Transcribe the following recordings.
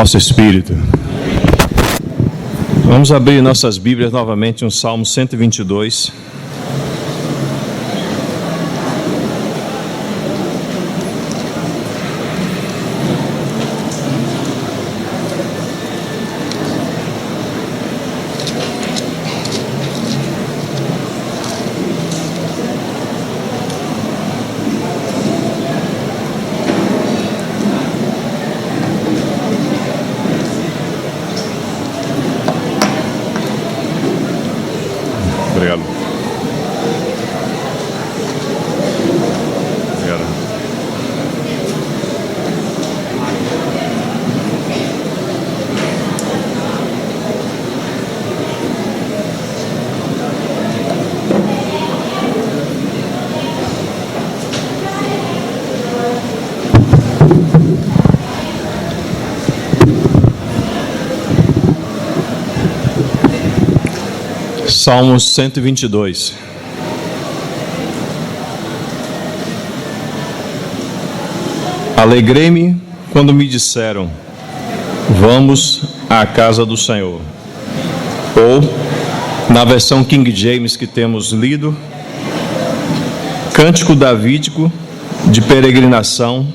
nosso espírito. Vamos abrir nossas Bíblias novamente no Salmo 122. Obrigado. Salmos 122. Alegrei-me quando me disseram: vamos à casa do Senhor. Ou, na versão King James que temos lido, cântico davídico de peregrinação.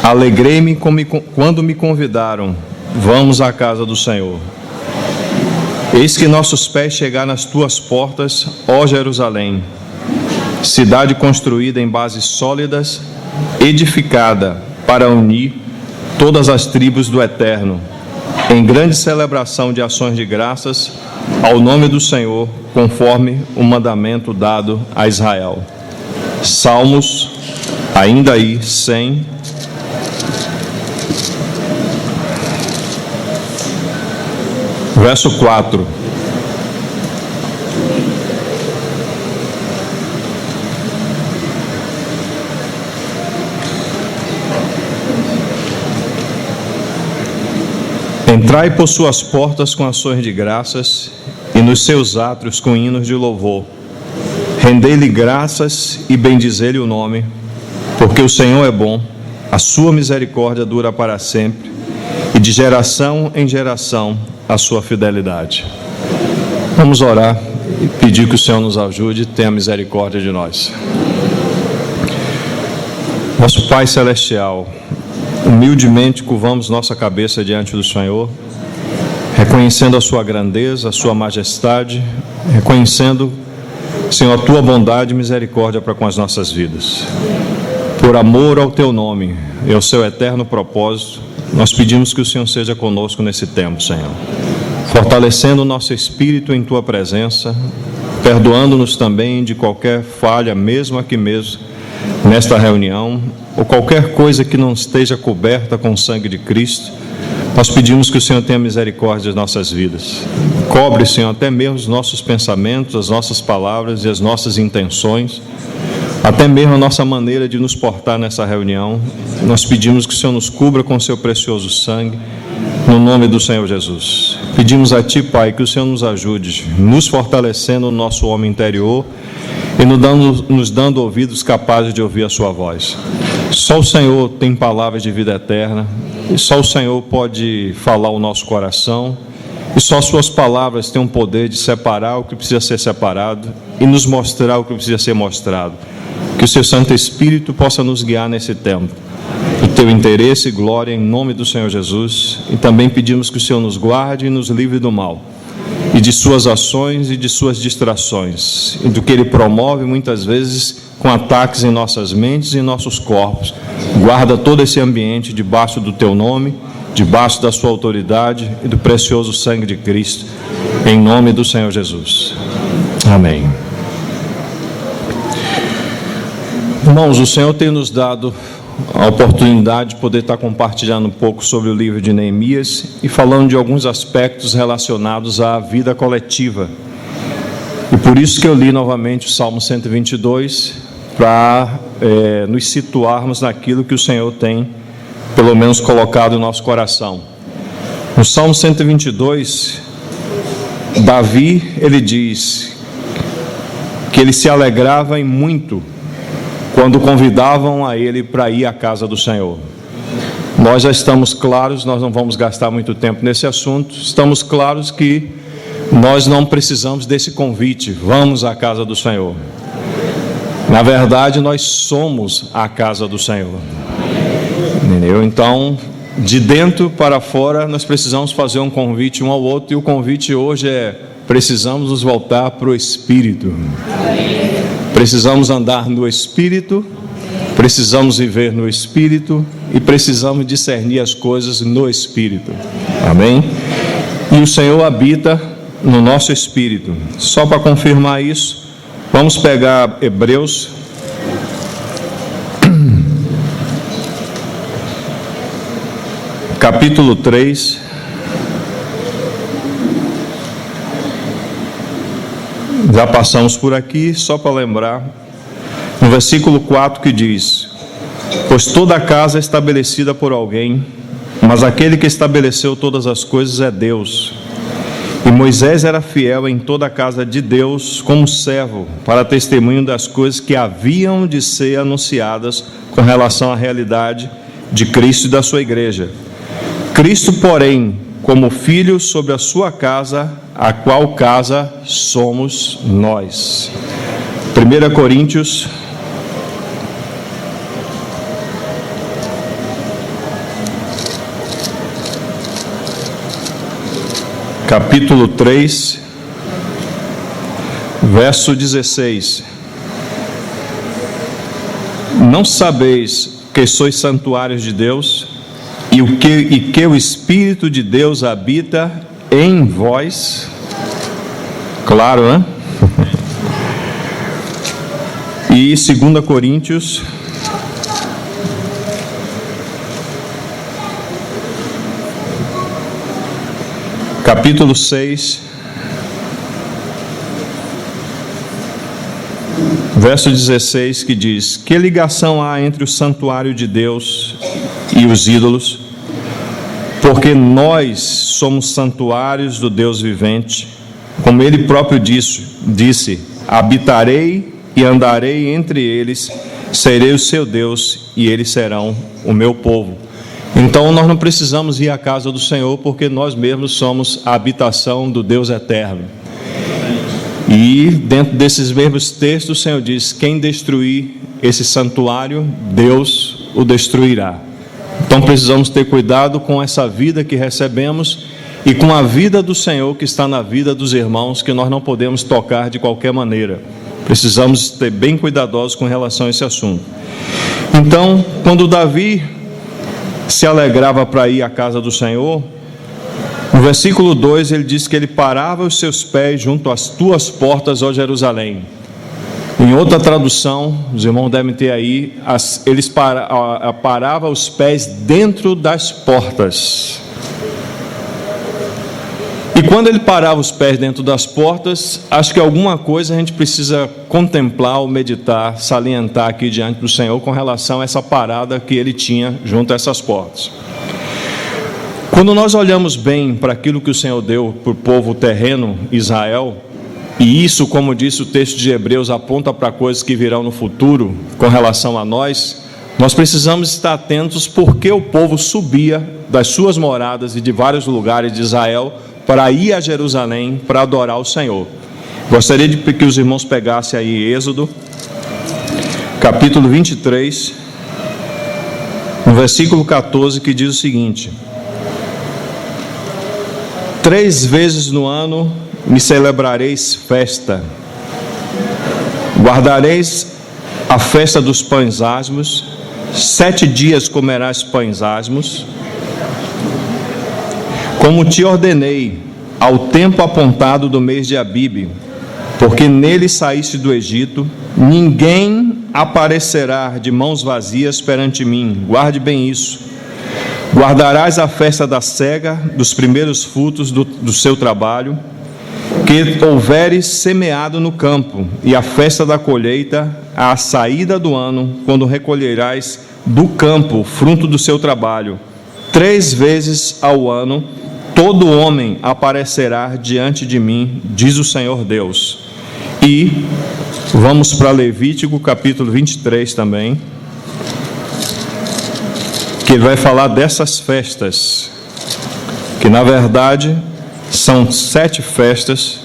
Alegrei-me quando me convidaram: vamos à casa do Senhor. Eis que nossos pés chegaram às tuas portas, ó Jerusalém, cidade construída em bases sólidas, edificada para unir todas as tribos do Eterno, em grande celebração de ações de graças ao nome do Senhor, conforme o mandamento dado a Israel. Salmos, ainda aí, 100. Verso 4. Entrai por suas portas com ações de graças e nos seus átrios com hinos de louvor. Rendei-lhe graças e bendizei-lhe o nome, porque o Senhor é bom, a sua misericórdia dura para sempre, e de geração em geração a sua fidelidade. Vamos orar e pedir que o Senhor nos ajude e tenha misericórdia de nós. Nosso Pai Celestial, humildemente curvamos nossa cabeça diante do Senhor, reconhecendo a sua grandeza, a sua majestade, reconhecendo, Senhor, a tua bondade e misericórdia para com as nossas vidas. Por amor ao teu nome e ao seu eterno propósito, nós pedimos que o Senhor seja conosco nesse tempo, Senhor, fortalecendo o nosso espírito em tua presença, perdoando-nos também de qualquer falha, mesmo aqui mesmo, nesta reunião, ou qualquer coisa que não esteja coberta com o sangue de Cristo. Nós pedimos que o Senhor tenha misericórdia das nossas vidas. Cobre, Senhor, até mesmo os nossos pensamentos, as nossas palavras e as nossas intenções, até mesmo a nossa maneira de nos portar nessa reunião. Nós pedimos que o Senhor nos cubra com o seu precioso sangue, no nome do Senhor Jesus. Pedimos a Ti, Pai, que o Senhor nos ajude, nos fortalecendo no nosso homem interior e nos dando ouvidos capazes de ouvir a sua voz. Só o Senhor tem palavras de vida eterna, e só o Senhor pode falar o nosso coração, e só suas palavras têm o poder de separar o que precisa ser separado e nos mostrar o que precisa ser mostrado. Que o seu Santo Espírito possa nos guiar nesse tempo, o teu interesse e glória em nome do Senhor Jesus. E também pedimos que o Senhor nos guarde e nos livre do mal, e de suas ações e de suas distrações, e do que Ele promove muitas vezes com ataques em nossas mentes e em nossos corpos. Guarda todo esse ambiente debaixo do teu nome, debaixo da sua autoridade e do precioso sangue de Cristo, em nome do Senhor Jesus. Amém. Irmãos, o Senhor tem nos dado a oportunidade de poder estar compartilhando um pouco sobre o livro de Neemias e falando de alguns aspectos relacionados à vida coletiva. E por isso que eu li novamente o Salmo 122, para nos situarmos naquilo que o Senhor tem, pelo menos, colocado em nosso coração. No Salmo 122, Davi, ele diz que ele se alegrava em muito quando convidavam a ele para ir à casa do Senhor. Nós já estamos claros, nós não vamos gastar muito tempo nesse assunto, estamos claros que nós não precisamos desse convite, vamos à casa do Senhor. Na verdade, nós somos a casa do Senhor. Entendeu? Então, de dentro para fora, nós precisamos fazer um convite um ao outro, e o convite hoje é: precisamos nos voltar para o Espírito. Precisamos andar no Espírito, precisamos viver no Espírito e precisamos discernir as coisas no Espírito. Amém? E o Senhor habita no nosso Espírito. Só para confirmar isso, vamos pegar Hebreus, capítulo 3. Já passamos por aqui, só para lembrar, no versículo 4 que diz: pois toda a casa é estabelecida por alguém, mas aquele que estabeleceu todas as coisas é Deus. E Moisés era fiel em toda a casa de Deus como servo, para testemunho das coisas que haviam de ser anunciadas com relação à realidade de Cristo e da sua igreja. Cristo, porém, como filho sobre a sua casa, a qual casa somos nós. 1 Coríntios, capítulo 3, verso 16. Não sabeis que sois santuários de Deus e que o Espírito de Deus habita em vós? Claro, né? E 2 Coríntios, capítulo 6, verso 16, que diz: que ligação há entre o santuário de Deus e os ídolos? Porque nós somos santuários do Deus vivente, como Ele próprio disse: habitarei e andarei entre eles, serei o seu Deus e eles serão o meu povo. Então nós não precisamos ir à casa do Senhor, porque nós mesmos somos a habitação do Deus eterno. E dentro desses mesmos textos o Senhor diz: quem destruir esse santuário, Deus o destruirá. Então precisamos ter cuidado com essa vida que recebemos e com a vida do Senhor que está na vida dos irmãos, que nós não podemos tocar de qualquer maneira. Precisamos ter bem cuidadosos com relação a esse assunto. Então, quando Davi se alegrava para ir à casa do Senhor, no versículo 2 ele diz que ele parava os seus pés junto às tuas portas, ó Jerusalém. Em outra tradução, os irmãos devem ter aí, eles paravam os pés dentro das portas. E quando ele parava os pés dentro das portas, acho que alguma coisa a gente precisa contemplar ou meditar, salientar aqui diante do Senhor com relação a essa parada que ele tinha junto a essas portas. Quando nós olhamos bem para aquilo que o Senhor deu para o povo terreno, Israel, e isso, como disse o texto de Hebreus, aponta para coisas que virão no futuro com relação a nós, nós precisamos estar atentos porque o povo subia das suas moradas e de vários lugares de Israel para ir a Jerusalém para adorar o Senhor. Gostaria de que os irmãos pegassem aí Êxodo, capítulo 23, no versículo 14, que diz o seguinte: 3 vezes no ano me celebrareis festa, guardareis a festa dos pães asmos, 7 dias comerás pães asmos, como te ordenei, ao tempo apontado do mês de Abibe, porque nele saíste do Egito. Ninguém aparecerá de mãos vazias perante mim. Guarde bem isso. Guardarás a festa da cega, dos primeiros frutos do seu trabalho, que houveres semeado no campo, e a festa da colheita, à saída do ano, quando recolherás do campo o fruto do seu trabalho. 3 vezes ao ano, todo homem aparecerá diante de mim, diz o Senhor Deus. E vamos para Levítico, capítulo 23 também, que que ele vai falar dessas festas, que na verdade são 7 festas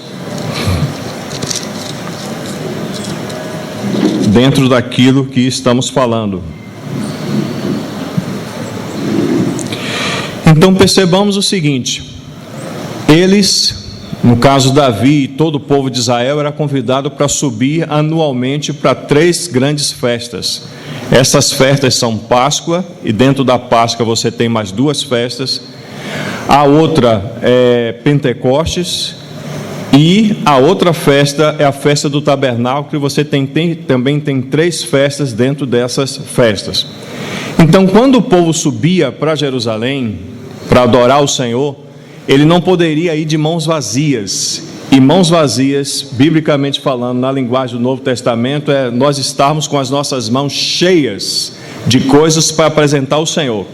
dentro daquilo que estamos falando. Então percebamos o seguinte: eles, no caso Davi e todo o povo de Israel, era convidado para subir anualmente para 3 grandes festas. Essas festas são Páscoa, e dentro da Páscoa você tem mais 2 festas. A outra é Pentecostes, e a outra festa é a festa do tabernáculo, e você também tem 3 festas dentro dessas festas. Então, quando o povo subia para Jerusalém para adorar o Senhor, ele não poderia ir de mãos vazias. E mãos vazias, biblicamente falando, na linguagem do Novo Testamento, é nós estarmos com as nossas mãos cheias de coisas para apresentar ao Senhor.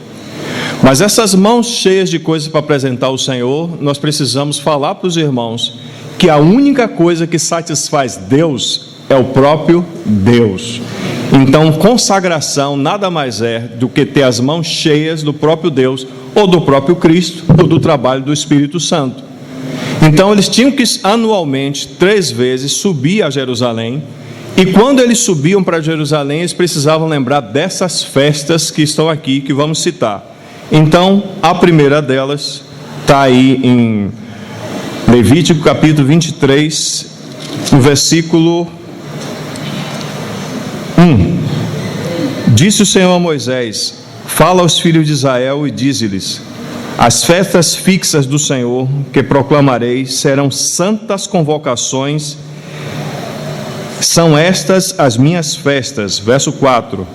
Mas essas mãos cheias de coisas para apresentar ao Senhor, nós precisamos falar para os irmãos que a única coisa que satisfaz Deus é o próprio Deus. Então, consagração nada mais é do que ter as mãos cheias do próprio Deus, ou do próprio Cristo, ou do trabalho do Espírito Santo. Então, eles tinham que anualmente, 3 vezes, subir a Jerusalém. E quando eles subiam para Jerusalém, eles precisavam lembrar dessas festas que estão aqui, que vamos citar. Então, a primeira delas está aí em Levítico capítulo 23, no versículo 1. Disse o Senhor a Moisés: fala aos filhos de Israel e dize-lhes: as festas fixas do Senhor que proclamarei serão santas convocações. São estas as minhas festas. Verso 4.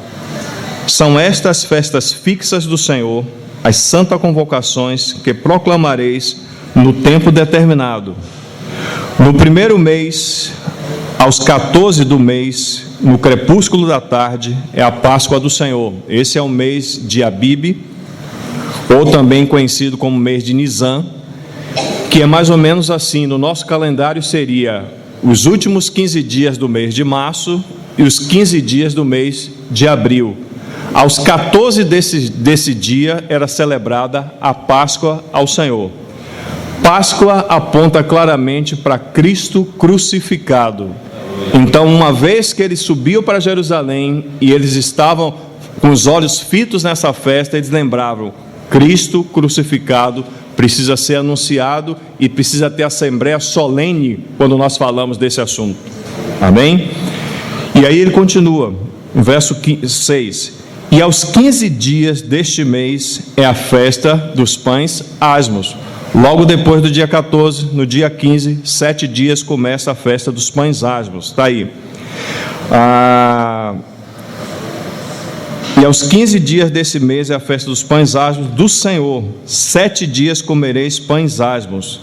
São estas festas fixas do Senhor, as santas convocações que proclamareis no tempo determinado. No primeiro mês, aos 14 do mês, no crepúsculo da tarde, é a Páscoa do Senhor. Esse é o mês de Abibe, ou também conhecido como mês de Nisan, que é mais ou menos assim: no nosso calendário seria os últimos 15 dias do mês de março e os 15 dias do mês de abril. Aos 14 desse dia era celebrada a Páscoa ao Senhor. Páscoa aponta claramente para Cristo crucificado. Então, uma vez que eles subiam para Jerusalém e eles estavam com os olhos fitos nessa festa, eles lembravam: Cristo crucificado precisa ser anunciado e precisa ter assembleia solene quando nós falamos desse assunto. Amém? E aí ele continua, no verso 6: e aos 15 dias deste mês é a festa dos pães asmos. Logo depois do dia 14, no dia 15, 7 dias começa a festa dos pães asmos. Está aí. E aos 15 dias desse mês é a festa dos pães asmos do Senhor. 7 dias comereis pães asmos.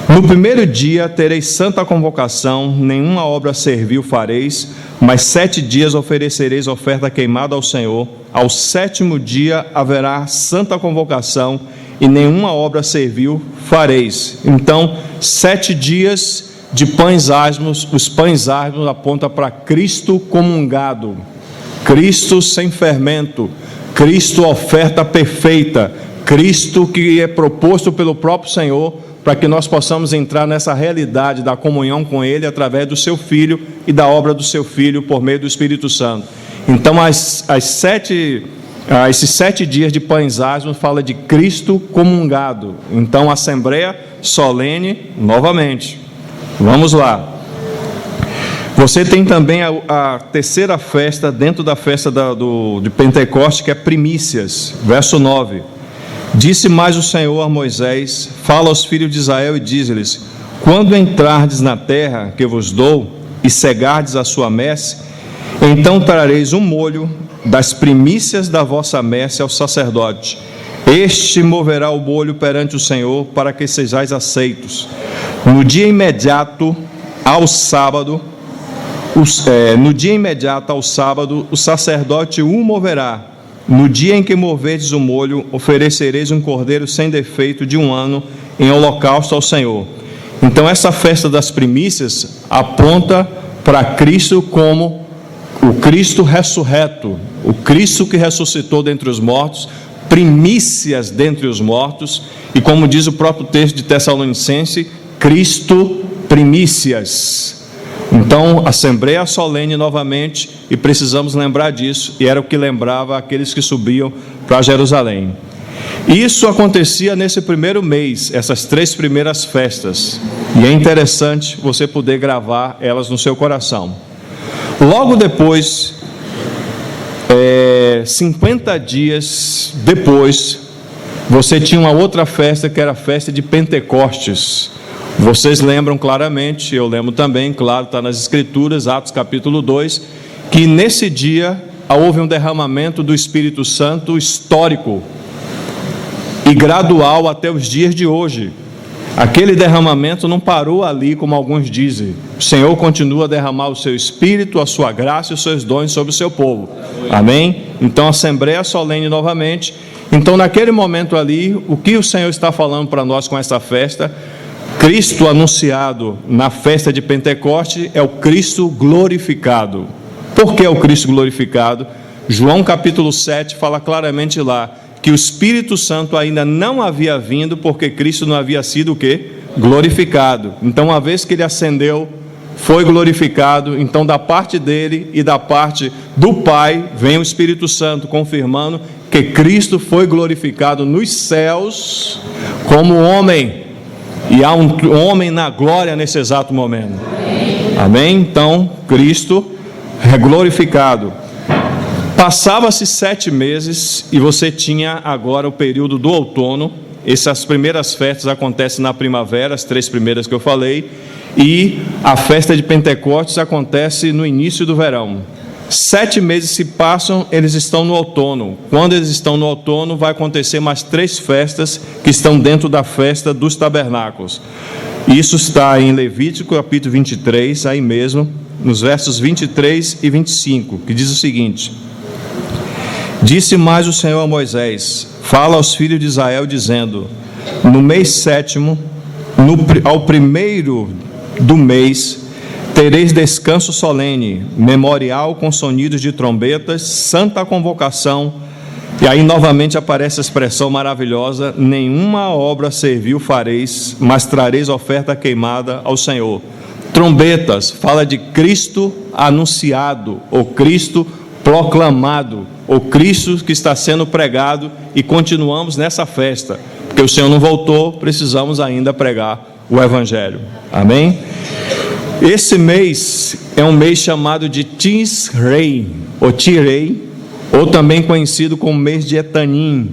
No primeiro dia tereis santa convocação, nenhuma obra servil fareis, mas 7 dias oferecereis oferta queimada ao Senhor. Ao 7º dia haverá santa convocação, e nenhuma obra servil fareis. Então, 7 dias de pães asmos. Os pães asmos apontam para Cristo comungado, Cristo sem fermento, Cristo oferta perfeita, Cristo que é proposto pelo próprio Senhor, para que nós possamos entrar nessa realidade da comunhão com Ele através do Seu Filho e da obra do Seu Filho por meio do Espírito Santo. Então, esses 7 dias de pães asmos fala de Cristo comungado. Então, assembleia solene novamente. Vamos lá. Você tem também a terceira festa dentro da festa de Pentecostes, que é primícias. Verso 9. Disse mais o Senhor a Moisés: fala aos filhos de Israel e dize-lhes: quando entrardes na terra que vos dou e cegardes a sua messe, então trareis um molho das primícias da vossa messe ao sacerdote. Este moverá o molho perante o Senhor, para que sejais aceitos. No dia imediato ao sábado, o sacerdote o moverá. No dia em que moverdes o molho, oferecereis um cordeiro sem defeito de 1 ano em holocausto ao Senhor. Então, essa festa das primícias aponta para Cristo como o Cristo ressurreto, o Cristo que ressuscitou dentre os mortos, primícias dentre os mortos, e como diz o próprio texto de Tessalonicense, Cristo primícias. Então, assembleia solene novamente, e precisamos lembrar disso, e era o que lembrava aqueles que subiam para Jerusalém. Isso acontecia nesse primeiro mês, essas 3 primeiras festas, e é interessante você poder gravar elas no seu coração. Logo depois, 50 dias depois, você tinha uma outra festa, que era a festa de Pentecostes. Vocês lembram claramente, eu lembro também, claro, está nas Escrituras, Atos capítulo 2, que nesse dia houve um derramamento do Espírito Santo histórico e gradual até os dias de hoje. Aquele derramamento não parou ali, como alguns dizem. O Senhor continua a derramar o seu Espírito, a sua graça e os seus dons sobre o seu povo. Amém? Então, assembleia solene novamente. Então, naquele momento ali, o que o Senhor está falando para nós com essa festa? Cristo anunciado na festa de Pentecoste é o Cristo glorificado. Por que é o Cristo glorificado? João capítulo 7 fala claramente lá que o Espírito Santo ainda não havia vindo, porque Cristo não havia sido o quê? Glorificado. Então, uma vez que ele ascendeu, foi glorificado, então da parte dele e da parte do Pai, vem o Espírito Santo confirmando que Cristo foi glorificado nos céus como homem, e há um homem na glória nesse exato momento. Amém? Então, Cristo é glorificado. Passava-se 7 meses e você tinha agora o período do outono. Essas primeiras festas acontecem na primavera, as 3 primeiras que eu falei, e a festa de Pentecostes acontece no início do verão. 7 meses se passam, eles estão no outono. Quando eles estão no outono, vai acontecer mais 3 festas que estão dentro da festa dos tabernáculos. Isso está em Levítico capítulo 23, aí mesmo, nos versos 23 e 25, que diz o seguinte: Disse mais o Senhor a Moisés: Fala aos filhos de Israel, dizendo: No mês 7º, ao primeiro do mês, tereis descanso solene, memorial com sonidos de trombetas, santa convocação. E aí novamente aparece a expressão maravilhosa: nenhuma obra servil fareis, mas trareis oferta queimada ao Senhor. Trombetas, fala de Cristo anunciado, ou Cristo proclamado, o Cristo que está sendo pregado, e continuamos nessa festa, porque o Senhor não voltou, precisamos ainda pregar o Evangelho. Amém? Esse mês é um mês chamado de Tisrei, ou Tirei, ou também conhecido como mês de Etanim.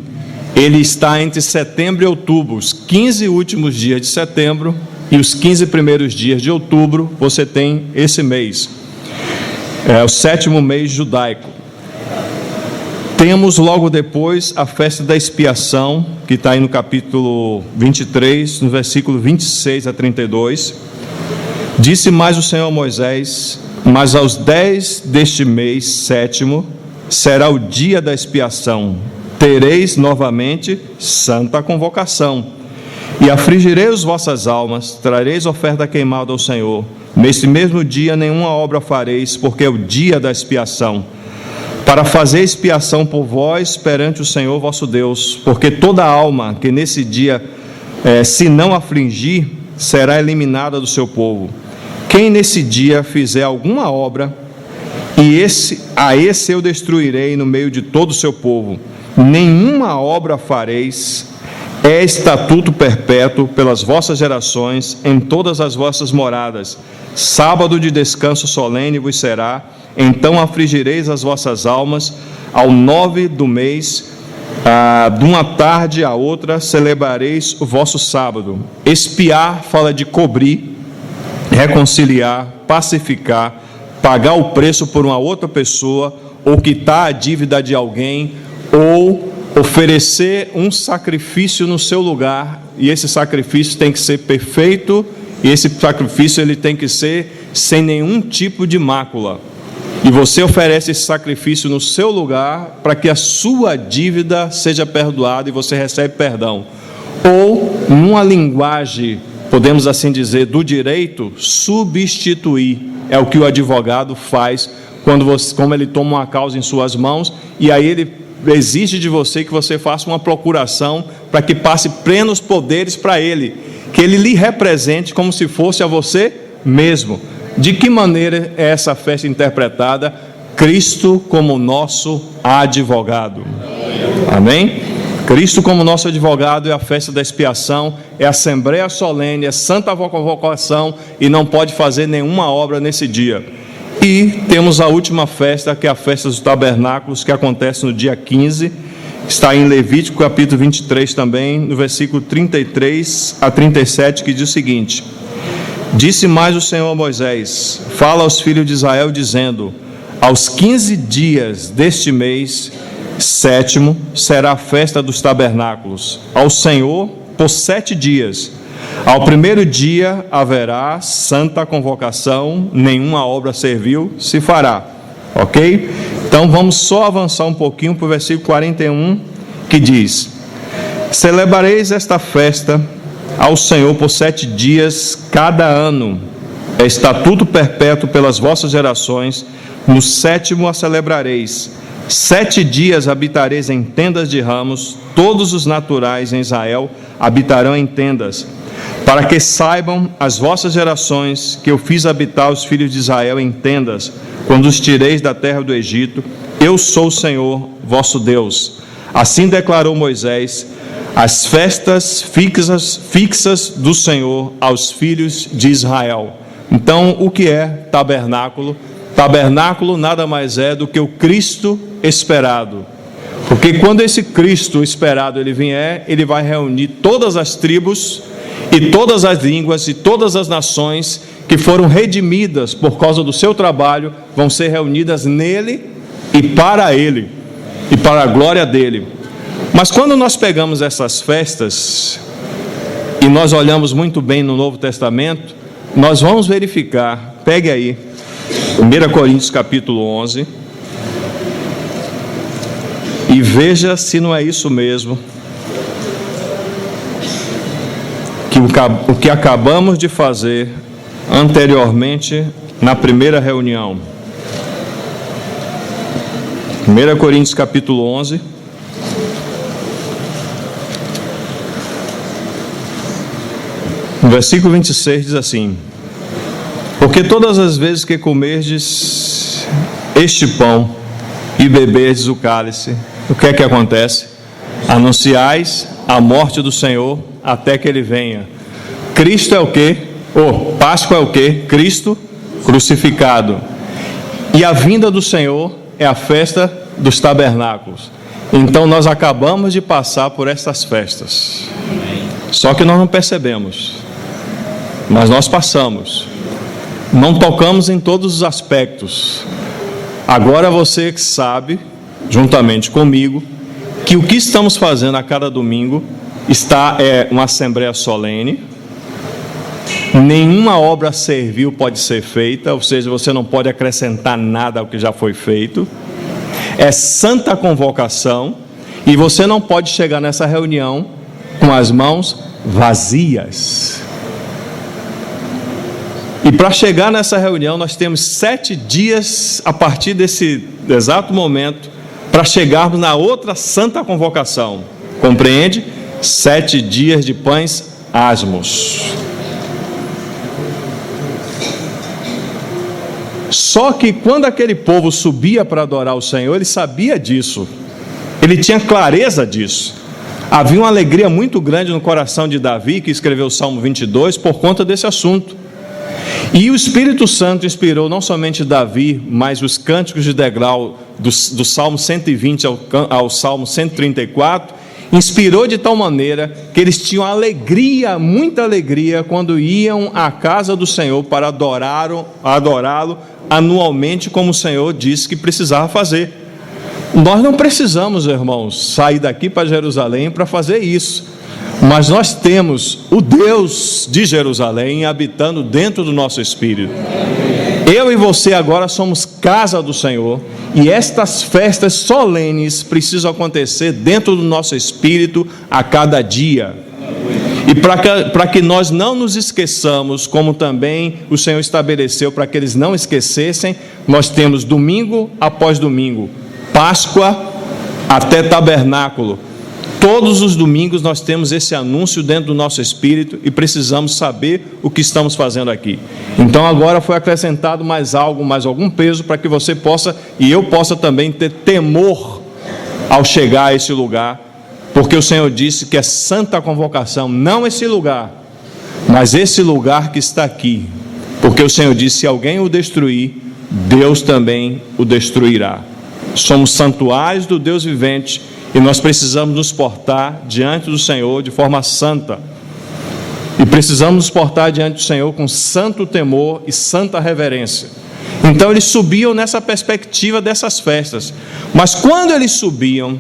Ele está entre setembro e outubro, os 15 últimos dias de setembro e os 15 primeiros dias de outubro, você tem esse mês. É o 7º mês judaico. Temos logo depois a festa da expiação, que está aí no capítulo 23, no versículo 26 a 32. Disse mais o Senhor a Moisés: Mas aos 10 deste mês 7º será o dia da expiação. Tereis novamente santa convocação. E afligirei as vossas almas, trareis oferta queimada ao Senhor. Neste mesmo dia nenhuma obra fareis, porque é o dia da expiação, para fazer expiação por vós perante o Senhor vosso Deus, porque toda alma que nesse dia se não afligir, será eliminada do seu povo. Quem nesse dia fizer alguma obra, a esse eu destruirei no meio de todo o seu povo. Nenhuma obra fareis, é estatuto perpétuo pelas vossas gerações, em todas as vossas moradas. Sábado de descanso solene vos será. Então afligireis as vossas almas. Ao 9 do mês, de uma tarde à outra, celebrareis o vosso sábado. Expiar fala de cobrir, reconciliar, pacificar, pagar o preço por uma outra pessoa, ou quitar a dívida de alguém, ou oferecer um sacrifício no seu lugar, e esse sacrifício tem que ser perfeito, e esse sacrifício ele tem que ser sem nenhum tipo de mácula. E você oferece esse sacrifício no seu lugar para que a sua dívida seja perdoada e você recebe perdão. Ou, numa linguagem, podemos assim dizer, do direito, substituir. É o que o advogado faz quando como ele toma uma causa em suas mãos, e aí ele exige de você que você faça uma procuração para que passe plenos poderes para Ele, que Ele lhe represente como se fosse a você mesmo. De que maneira é essa festa interpretada? Cristo como nosso advogado. Amém? Cristo como nosso advogado é a festa da expiação, é a assembleia solene, é santa convocação e não pode fazer nenhuma obra nesse dia. E temos a última festa, que é a festa dos tabernáculos, que acontece no dia 15, está em Levítico capítulo 23 também, no versículo 33 a 37, que diz o seguinte: Disse mais o Senhor a Moisés: Fala aos filhos de Israel, dizendo: Aos 15 dias deste mês sétimo será a festa dos tabernáculos ao Senhor por 7 dias. Ao primeiro dia haverá santa convocação, nenhuma obra servil se fará. Ok? Então vamos só avançar um pouquinho para o versículo 41, que diz: Celebrareis esta festa ao Senhor por 7 dias cada ano, é estatuto perpétuo pelas vossas gerações. No sétimo a celebrareis. 7 dias habitareis em tendas de ramos, todos os naturais em Israel habitarão em tendas, para que saibam as vossas gerações que eu fiz habitar os filhos de Israel em tendas, quando os tireis da terra do Egito. Eu sou o Senhor, vosso Deus. Assim declarou Moisés as festas fixas do Senhor aos filhos de Israel. Então, o que é tabernáculo? Tabernáculo nada mais é do que o Cristo esperado, porque quando esse Cristo esperado ele vier, ele vai reunir todas as tribos e todas as línguas e todas as nações que foram redimidas por causa do seu trabalho, vão ser reunidas nele e para ele e para a glória dele. Mas quando nós pegamos essas festas e nós olhamos muito bem no Novo Testamento, nós vamos verificar, pegue aí 1 Coríntios capítulo 11, e veja se não é isso mesmo que o que acabamos de fazer anteriormente na primeira reunião. 1 Coríntios capítulo 11, no versículo 26 diz assim: Porque todas as vezes que comerdes este pão e beberdes o cálice, o que é que acontece? Anunciais a morte do Senhor até que Ele venha. Cristo é o quê? Páscoa é o quê? Cristo crucificado. E a vinda do Senhor é a festa dos tabernáculos. Então nós acabamos de passar por essas festas. Só que nós não percebemos. Mas nós passamos. Não tocamos em todos os aspectos. Agora você que sabe, juntamente comigo, que o que estamos fazendo a cada domingo é uma assembleia solene. Nenhuma obra servil pode ser feita, ou seja, você não pode acrescentar nada ao que já foi feito. É santa convocação e você não pode chegar nessa reunião com as mãos vazias. E para chegar nessa reunião, nós temos 7 dias a partir desse exato momento para chegarmos na outra santa convocação. Compreende? 7 dias de pães asmos. Só que quando aquele povo subia para adorar o Senhor, ele sabia disso. Ele tinha clareza disso. Havia uma alegria muito grande no coração de Davi, que escreveu o Salmo 22, por conta desse assunto. E o Espírito Santo inspirou não somente Davi, mas os cânticos de degrau do Salmo 120 ao Salmo 134, inspirou de tal maneira que eles tinham alegria, muita alegria, quando iam à casa do Senhor para adorá-lo anualmente, como o Senhor disse que precisava fazer. Nós não precisamos, irmãos, sair daqui para Jerusalém para fazer isso. Mas nós temos o Deus de Jerusalém habitando dentro do nosso espírito. Eu e você agora somos casa do Senhor, e estas festas solenes precisam acontecer dentro do nosso espírito a cada dia. E para que nós não nos esqueçamos, como também o Senhor estabeleceu para que eles não esquecessem, nós temos domingo após domingo, Páscoa até tabernáculo. Todos os domingos nós temos esse anúncio dentro do nosso espírito e precisamos saber o que estamos fazendo aqui. Então agora foi acrescentado mais algo, mais algum peso, para que você possa, e eu possa também ter temor ao chegar a esse lugar, porque o Senhor disse que é santa convocação, não esse lugar, mas esse lugar que está aqui, porque o Senhor disse: se alguém o destruir, Deus também o destruirá. Somos santuários do Deus vivente e nós precisamos nos portar diante do Senhor de forma santa, e precisamos nos portar diante do Senhor com santo temor e santa reverência. Então eles subiam nessa perspectiva dessas festas, mas quando eles subiam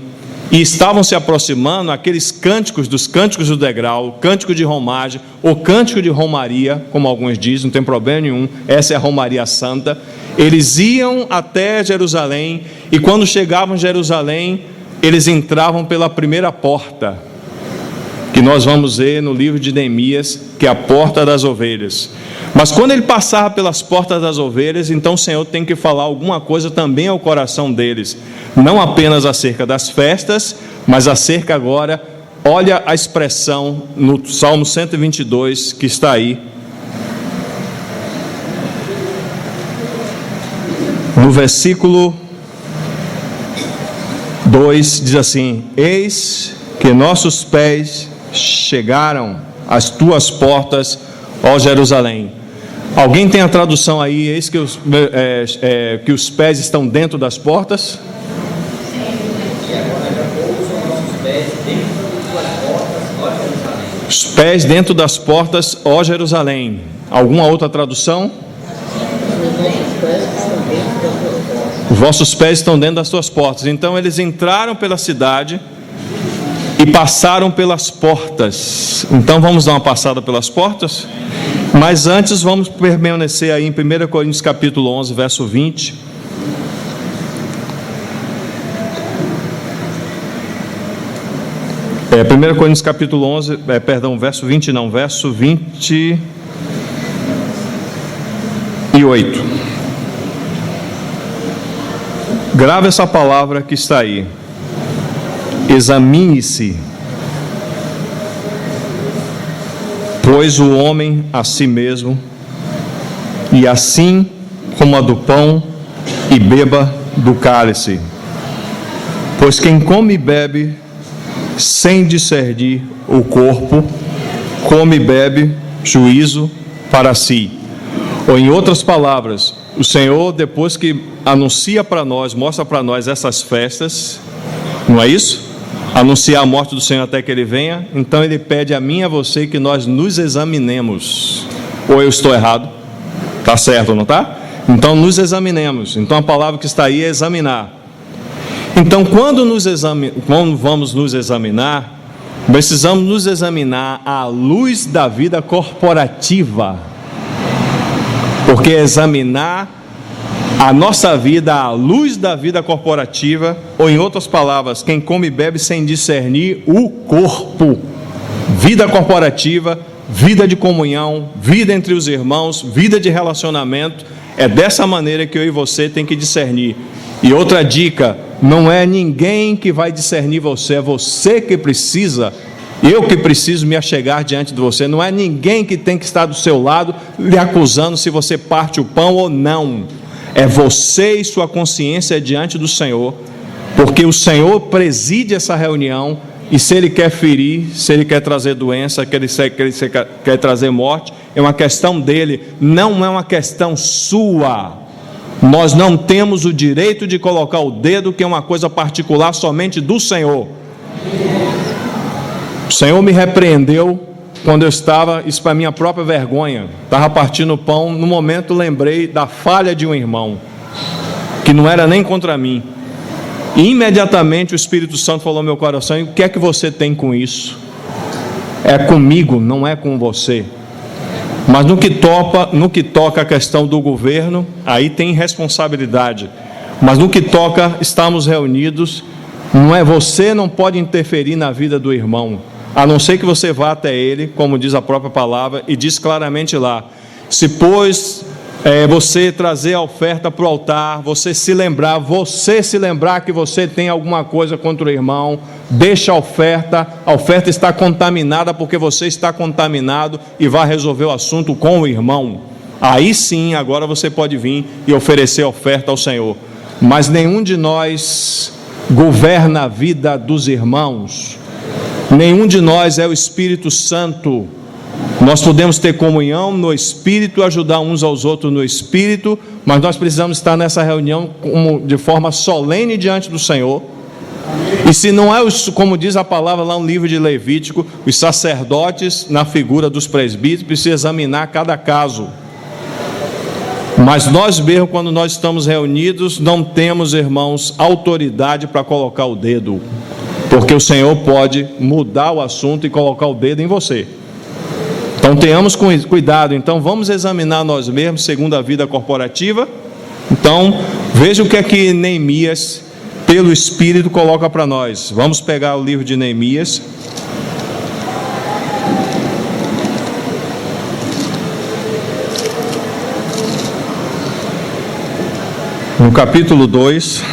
e estavam se aproximando, aqueles cânticos dos cânticos do degrau, cântico de romagem, ou cântico de romaria, como alguns dizem, não tem problema nenhum, essa é a romaria santa. Eles iam até Jerusalém, e quando chegavam em Jerusalém, eles entravam pela primeira porta, que nós vamos ver no livro de Neemias, que é a porta das ovelhas. Mas quando ele passava pelas portas das ovelhas, então o Senhor tem que falar alguma coisa também ao coração deles, não apenas acerca das festas, mas acerca agora, olha a expressão no Salmo 122 que está aí, no versículo 2, diz assim: eis que nossos pés chegaram às tuas portas, ó Jerusalém. Alguém tem a tradução aí, eis que os pés estão dentro das portas? Os pés dentro das portas, ó Jerusalém. Alguma outra tradução? Os vossos pés estão dentro das tuas portas. Então eles entraram pela cidade e passaram pelas portas. Então vamos dar uma passada pelas portas? Mas antes vamos permanecer aí em 1 Coríntios capítulo 11, verso 20. É, 1 Coríntios capítulo 11, verso 20 não, verso 28. Grave essa palavra que está aí. Examine-se, pois o homem a si mesmo, e assim como a do pão, e beba do cálice. Pois quem come e bebe sem discernir o corpo, come e bebe juízo para si. Ou em outras palavras, o Senhor, depois que anuncia para nós, mostra para nós essas festas, não é isso? Anunciar a morte do Senhor até que Ele venha. Então Ele pede a mim e a você que nós nos examinemos. Ou eu estou errado? Está certo, não está? Então nos examinemos. Então a palavra que está aí é examinar. Então quando vamos nos examinar, precisamos nos examinar à luz da vida corporativa. Porque examinar a nossa vida à luz da vida corporativa, ou em outras palavras, quem come e bebe sem discernir o corpo, vida corporativa, vida de comunhão, vida entre os irmãos, vida de relacionamento, é dessa maneira que eu e você tem que discernir. E outra dica, não é ninguém que vai discernir você, é você que precisa, eu que preciso me achegar diante de você, não é ninguém que tem que estar do seu lado lhe acusando se você parte o pão ou não. É você e sua consciência diante do Senhor, porque o Senhor preside essa reunião, e se Ele quer ferir, se Ele quer trazer doença, que ele quer trazer morte, é uma questão dEle, não é uma questão sua. Nós não temos o direito de colocar o dedo, que é uma coisa particular somente do Senhor. O Senhor me repreendeu quando eu estava, isso para minha própria vergonha, estava partindo o pão, no momento lembrei da falha de um irmão, que não era nem contra mim, e imediatamente o Espírito Santo falou no meu coração: e o que é que você tem com isso? É comigo, não é com você. Mas no que toca a questão do governo, aí tem responsabilidade, mas no que toca, estamos reunidos, não é, você não pode interferir na vida do irmão, a não ser que você vá até ele, como diz a própria palavra, e diz claramente lá: se pois você trazer a oferta para o altar, você se lembrar que você tem alguma coisa contra o irmão, deixa a oferta está contaminada porque você está contaminado e vai resolver o assunto com o irmão. Aí sim, agora você pode vir e oferecer a oferta ao Senhor. Mas nenhum de nós governa a vida dos irmãos, nenhum de nós é o Espírito Santo. Nós podemos ter comunhão no Espírito, ajudar uns aos outros no Espírito, mas nós precisamos estar nessa reunião de forma solene diante do Senhor. E se não é, como diz a palavra lá no livro de Levítico, os sacerdotes, na figura dos presbíteros, precisam examinar cada caso. Mas nós mesmos, quando nós estamos reunidos, não temos, irmãos, autoridade para colocar o dedo, porque o Senhor pode mudar o assunto e colocar o dedo em você. Então tenhamos cuidado. Então vamos examinar nós mesmos segundo a vida corporativa. Então veja o que é que Neemias, pelo Espírito, coloca para nós. Vamos pegar o livro de Neemias. No capítulo 2.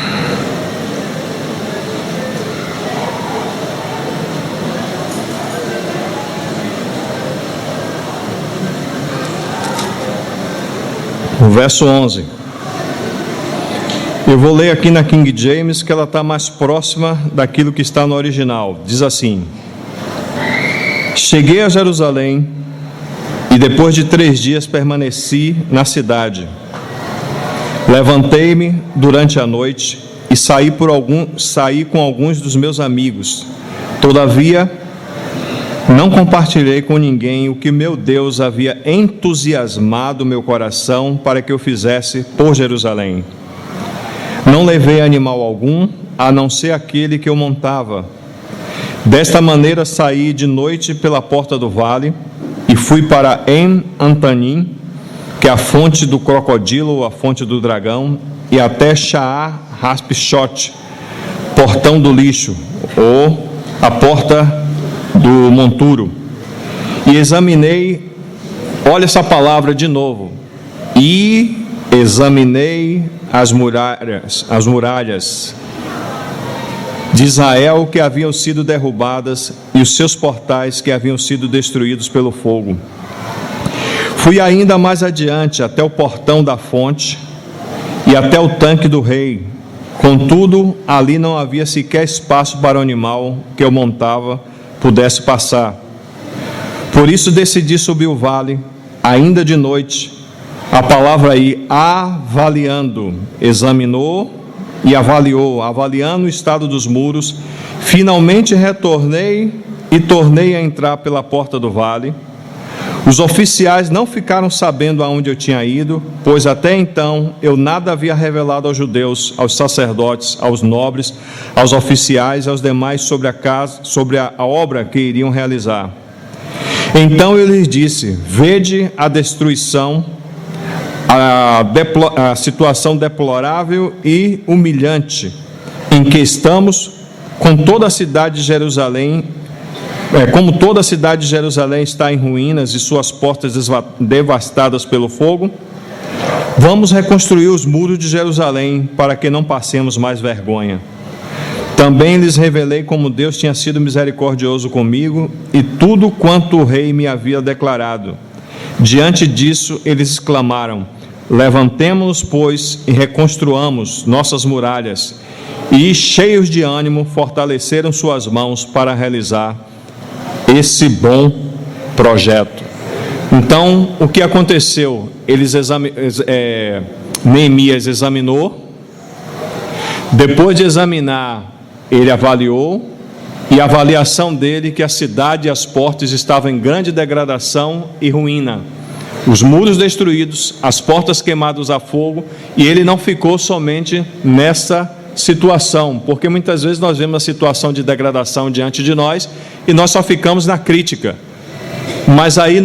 O verso 11. Eu vou ler aqui na King James, que ela está mais próxima daquilo que está no original. Diz assim: Cheguei a Jerusalém e depois de 3 dias permaneci na cidade. Levantei-me durante a noite e saí com alguns dos meus amigos. Todavia, não compartilhei com ninguém o que meu Deus havia entusiasmado meu coração para que eu fizesse por Jerusalém. Não levei animal algum, a não ser aquele que eu montava. Desta maneira saí de noite pela porta do vale e fui para En-Antanim, que é a fonte do crocodilo ou a fonte do dragão, e até Shaar-Haspishot, portão do lixo, ou a porta do monturo. E examinei, olha essa palavra de novo, e examinei as muralhas de Israel que haviam sido derrubadas e os seus portais que haviam sido destruídos pelo fogo. Fui ainda mais adiante até o portão da fonte e até o tanque do rei. Contudo, ali não havia sequer espaço para o animal que eu montava pudesse passar. Por isso decidi subir o vale, ainda de noite. A palavra aí, avaliando, examinou e avaliou, avaliando o estado dos muros. Finalmente retornei e tornei a entrar pela porta do vale. Os oficiais não ficaram sabendo aonde eu tinha ido, pois até então eu nada havia revelado aos judeus, aos sacerdotes, aos nobres, aos oficiais e aos demais sobre a obra que iriam realizar. Então eu lhes disse: vede a destruição, a situação deplorável e humilhante em que estamos, com toda a cidade de Jerusalém. Como toda a cidade de Jerusalém está em ruínas e suas portas devastadas pelo fogo, vamos reconstruir os muros de Jerusalém para que não passemos mais vergonha. Também lhes revelei como Deus tinha sido misericordioso comigo e tudo quanto o rei me havia declarado. Diante disso, eles exclamaram: levantemo-nos, pois, e reconstruamos nossas muralhas. E, cheios de ânimo, fortaleceram suas mãos para realizar esse bom projeto. Então, o que aconteceu? Neemias examinou, depois de examinar, ele avaliou, e a avaliação dele que a cidade e as portas estavam em grande degradação e ruína, os muros destruídos, as portas queimadas a fogo, e ele não ficou somente nessa situação, porque muitas vezes nós vemos a situação de degradação diante de nós e nós só ficamos na crítica. Mas aí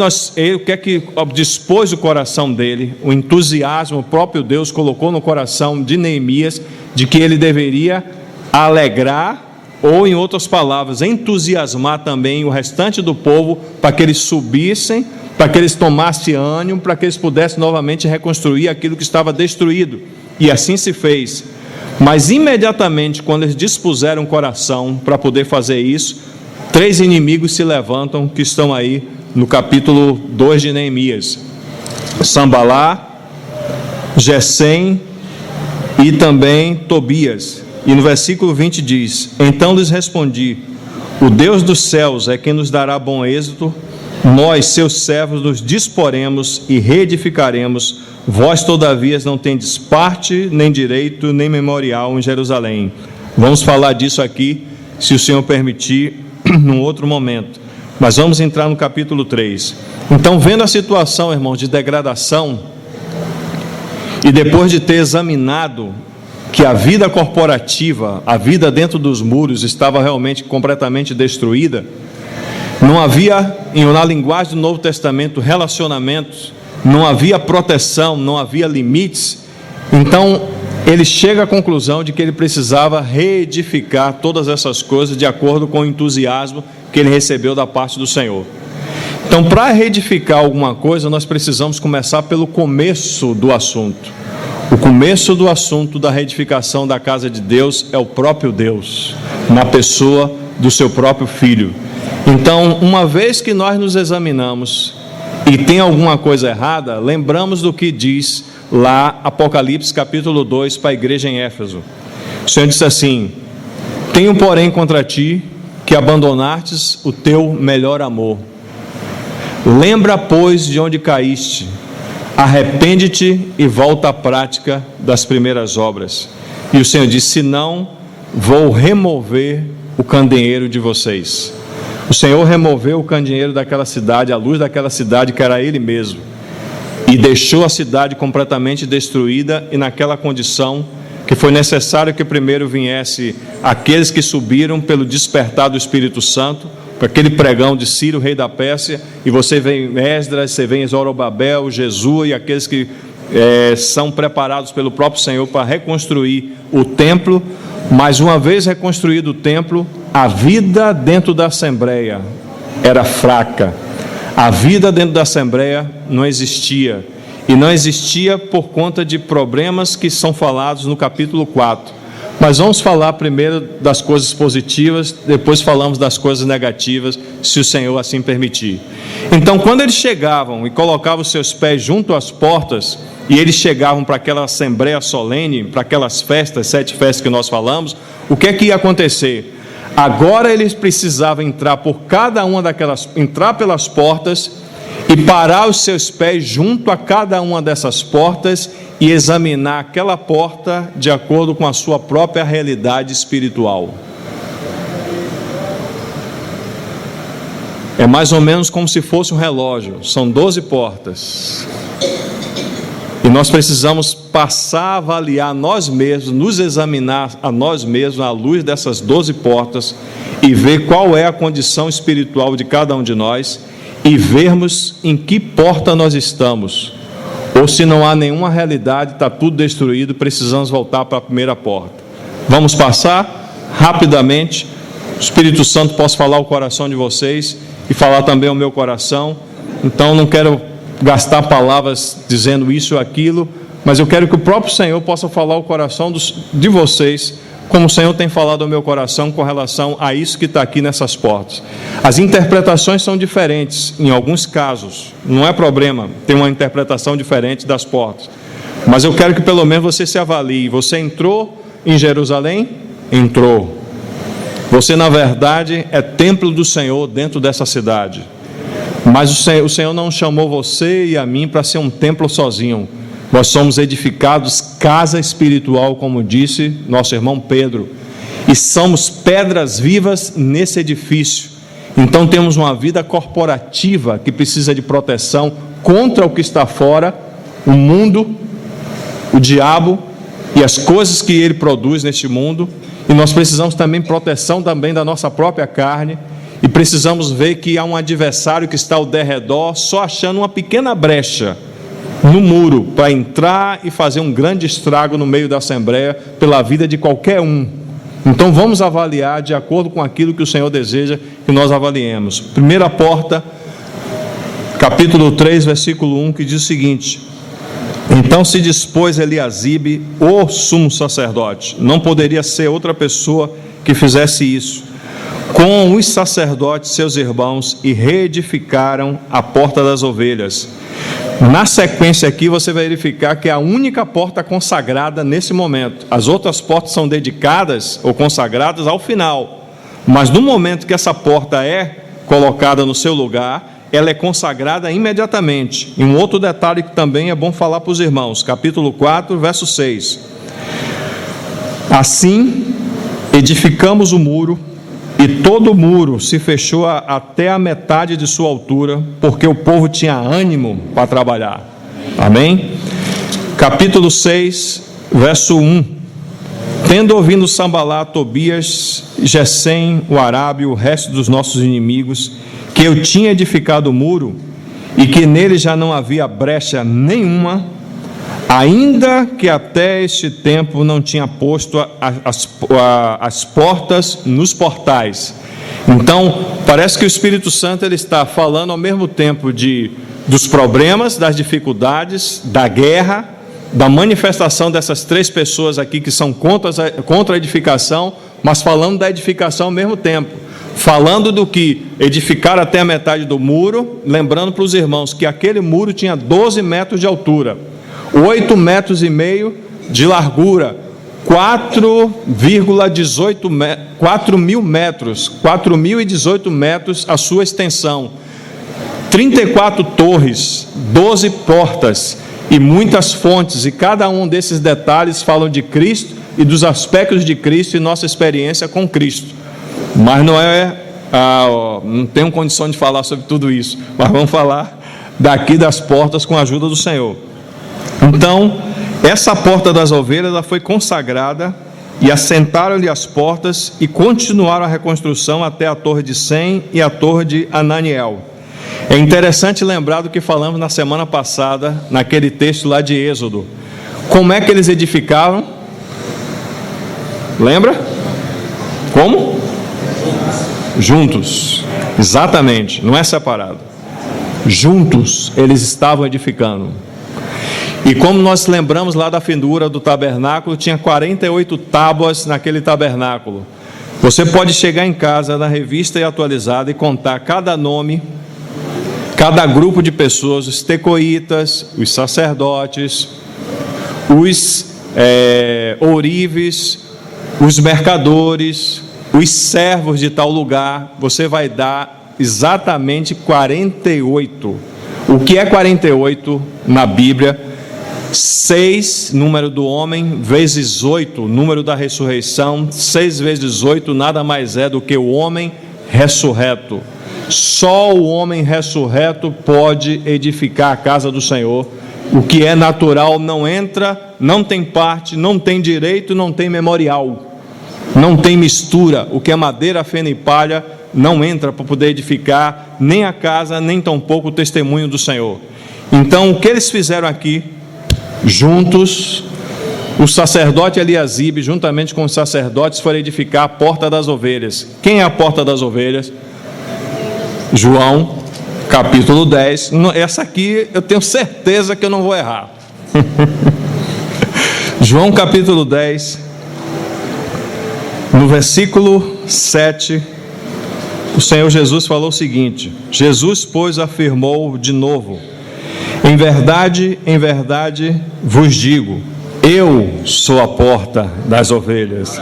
o que é que dispôs o coração dele? O entusiasmo, o próprio Deus colocou no coração de Neemias de que ele deveria alegrar, ou em outras palavras, entusiasmar também o restante do povo para que eles subissem para que eles tomassem ânimo, para que eles pudessem novamente reconstruir aquilo que estava destruído. E assim se fez. Mas imediatamente, quando eles dispuseram o coração para poder fazer isso, 3 inimigos se levantam, que estão aí no capítulo 2 de Neemias: Sambalá, Gesem e também Tobias. E no versículo 20 diz: então lhes respondi: o Deus dos céus é quem nos dará bom êxito. Nós, seus servos, nos disporemos e reedificaremos. Vós, todavia, não tendes parte, nem direito, nem memorial em Jerusalém. Vamos falar disso aqui, se o Senhor permitir, num outro momento. Mas vamos entrar no capítulo 3. Então, vendo a situação, irmãos, de degradação, e depois de ter examinado que a vida corporativa, a vida dentro dos muros, estava realmente completamente destruída, não havia, na linguagem do Novo Testamento, relacionamentos, não havia proteção, não havia limites. Então ele chega à conclusão de que ele precisava reedificar todas essas coisas de acordo com o entusiasmo que ele recebeu da parte do Senhor. Então, para reedificar alguma coisa, nós precisamos começar pelo começo do assunto. O começo do assunto da reedificação da casa de Deus é o próprio Deus, na pessoa do seu próprio Filho. Então, uma vez que nós nos examinamos e tem alguma coisa errada, lembramos do que diz lá Apocalipse capítulo 2 para a igreja em Éfeso. O Senhor disse assim: tenho porém contra ti que abandonastes o teu melhor amor. Lembra, pois, de onde caíste, arrepende-te e volta à prática das primeiras obras. E o Senhor disse: se não, vou remover o candeeiro de vocês. O Senhor removeu o candeeiro daquela cidade, a luz daquela cidade, que era Ele mesmo, e deixou a cidade completamente destruída e naquela condição que foi necessário que primeiro viesse aqueles que subiram pelo despertar do Espírito Santo, para aquele pregão de Ciro, rei da Pérsia, e você vem em Esdras, você vem em Zorobabel, Jesus e aqueles que são preparados pelo próprio Senhor para reconstruir o templo. Mas uma vez reconstruído o templo, a vida dentro da Assembleia era fraca. A vida dentro da Assembleia não existia. E não existia por conta de problemas que são falados no capítulo 4. Mas vamos falar primeiro das coisas positivas, depois falamos das coisas negativas, se o Senhor assim permitir. Então, quando eles chegavam e colocavam os seus pés junto às portas, e eles chegavam para aquela assembleia solene, para aquelas festas, 7 festas que nós falamos, o que é que ia acontecer? Agora eles precisavam entrar por cada uma daquelas, entrar pelas portas e parar os seus pés junto a cada uma dessas portas e examinar aquela porta de acordo com a sua própria realidade espiritual. É mais ou menos como se fosse um relógio, são 12 portas. E nós precisamos passar a avaliar nós mesmos, nos examinar a nós mesmos à luz dessas 12 portas e ver qual é a condição espiritual de cada um de nós e vermos em que porta nós estamos. Ou se não há nenhuma realidade, está tudo destruído, precisamos voltar para a primeira porta. Vamos passar rapidamente. O Espírito Santo possa falar o coração de vocês e falar também o meu coração. Então não quero gastar palavras dizendo isso ou aquilo, mas eu quero que o próprio Senhor possa falar o coração de vocês, como o Senhor tem falado ao meu coração com relação a isso que está aqui nessas portas. As interpretações são diferentes em alguns casos, não é problema ter uma interpretação diferente das portas, mas eu quero que pelo menos você se avalie. Você entrou em Jerusalém? Entrou. Você na verdade é templo do Senhor dentro dessa cidade. Mas o Senhor não chamou você e a mim para ser um templo sozinho. Nós somos edificados casa espiritual, como disse nosso irmão Pedro, e somos pedras vivas nesse edifício. Então temos uma vida corporativa que precisa de proteção contra o que está fora, o mundo, o diabo e as coisas que ele produz neste mundo. E nós precisamos também proteção também da nossa própria carne. E precisamos ver que há um adversário que está ao derredor, só achando uma pequena brecha no muro para entrar e fazer um grande estrago no meio da Assembleia pela vida de qualquer um. Então vamos avaliar de acordo com aquilo que o Senhor deseja que nós avaliemos. Primeira porta, capítulo 3, versículo 1, que diz o seguinte: então se dispôs Eliasibe, o sumo sacerdote, não poderia ser outra pessoa que fizesse isso, com os sacerdotes seus irmãos, e reedificaram a porta das ovelhas. Na sequência aqui você vai verificar que é a única porta consagrada nesse momento. As outras portas são dedicadas ou consagradas ao final, mas no momento que essa porta é colocada no seu lugar, ela é consagrada imediatamente. E um outro detalhe que também é bom falar para os irmãos, capítulo 4, verso 6: assim edificamos o muro, e todo o muro se fechou até a metade de sua altura, porque o povo tinha ânimo para trabalhar. Amém? Capítulo 6, verso 1: tendo ouvido Sambalat, Tobias, Gesem, o arábio, o resto dos nossos inimigos, que eu tinha edificado o muro, e que nele já não havia brecha nenhuma, ainda que até este tempo não tinha posto as portas nos portais. Então, parece que o Espírito Santo ele está falando ao mesmo tempo dos problemas, das dificuldades, da guerra, da manifestação dessas três pessoas aqui que são contra a edificação, mas falando da edificação ao mesmo tempo. Falando do que edificar até a metade do muro, lembrando para os irmãos que aquele muro tinha 12 metros de altura, 8,5 metros de largura, 4.018 metros a sua extensão, 34 torres, 12 portas e muitas fontes, e cada um desses detalhes falam de Cristo e dos aspectos de Cristo e nossa experiência com Cristo. Mas não tenho condição de falar sobre tudo isso, mas vamos falar daqui das portas com a ajuda do Senhor. Então, essa porta das ovelhas ela foi consagrada, e assentaram-lhe as portas, e continuaram a reconstrução até a torre de Sem e a torre de Ananiel. É interessante lembrar do que falamos na semana passada, naquele texto lá de Êxodo. Como é que eles edificavam? Lembra? Como? Juntos, exatamente, não é separado. Juntos eles estavam edificando. E como nós lembramos lá da figura do tabernáculo, tinha 48 tábuas naquele tabernáculo. Você pode chegar em casa na revista e atualizada e contar cada nome, cada grupo de pessoas, os tecoitas, os sacerdotes, os ourives, os mercadores, os servos de tal lugar. Você vai dar exatamente 48. O que é 48 na Bíblia? 6, número do homem, vezes 8, número da ressurreição. 6 vezes 8 nada mais é do que o homem ressurreto. Só o homem ressurreto pode edificar a casa do Senhor. O que é natural não entra, não tem parte, não tem direito, não tem memorial. Não tem mistura. O que é madeira, feno e palha não entra para poder edificar nem a casa, nem tampouco o testemunho do Senhor. Então, o que eles fizeram aqui, juntos, o sacerdote Eliasibe, juntamente com os sacerdotes, foram edificar a porta das ovelhas. Quem é a porta das ovelhas? João, capítulo 10. Essa aqui eu tenho certeza que eu não vou errar. João, capítulo 10. No versículo 7, o Senhor Jesus falou o seguinte: Jesus, pois, afirmou de novo: em verdade vos digo, eu sou a porta das ovelhas.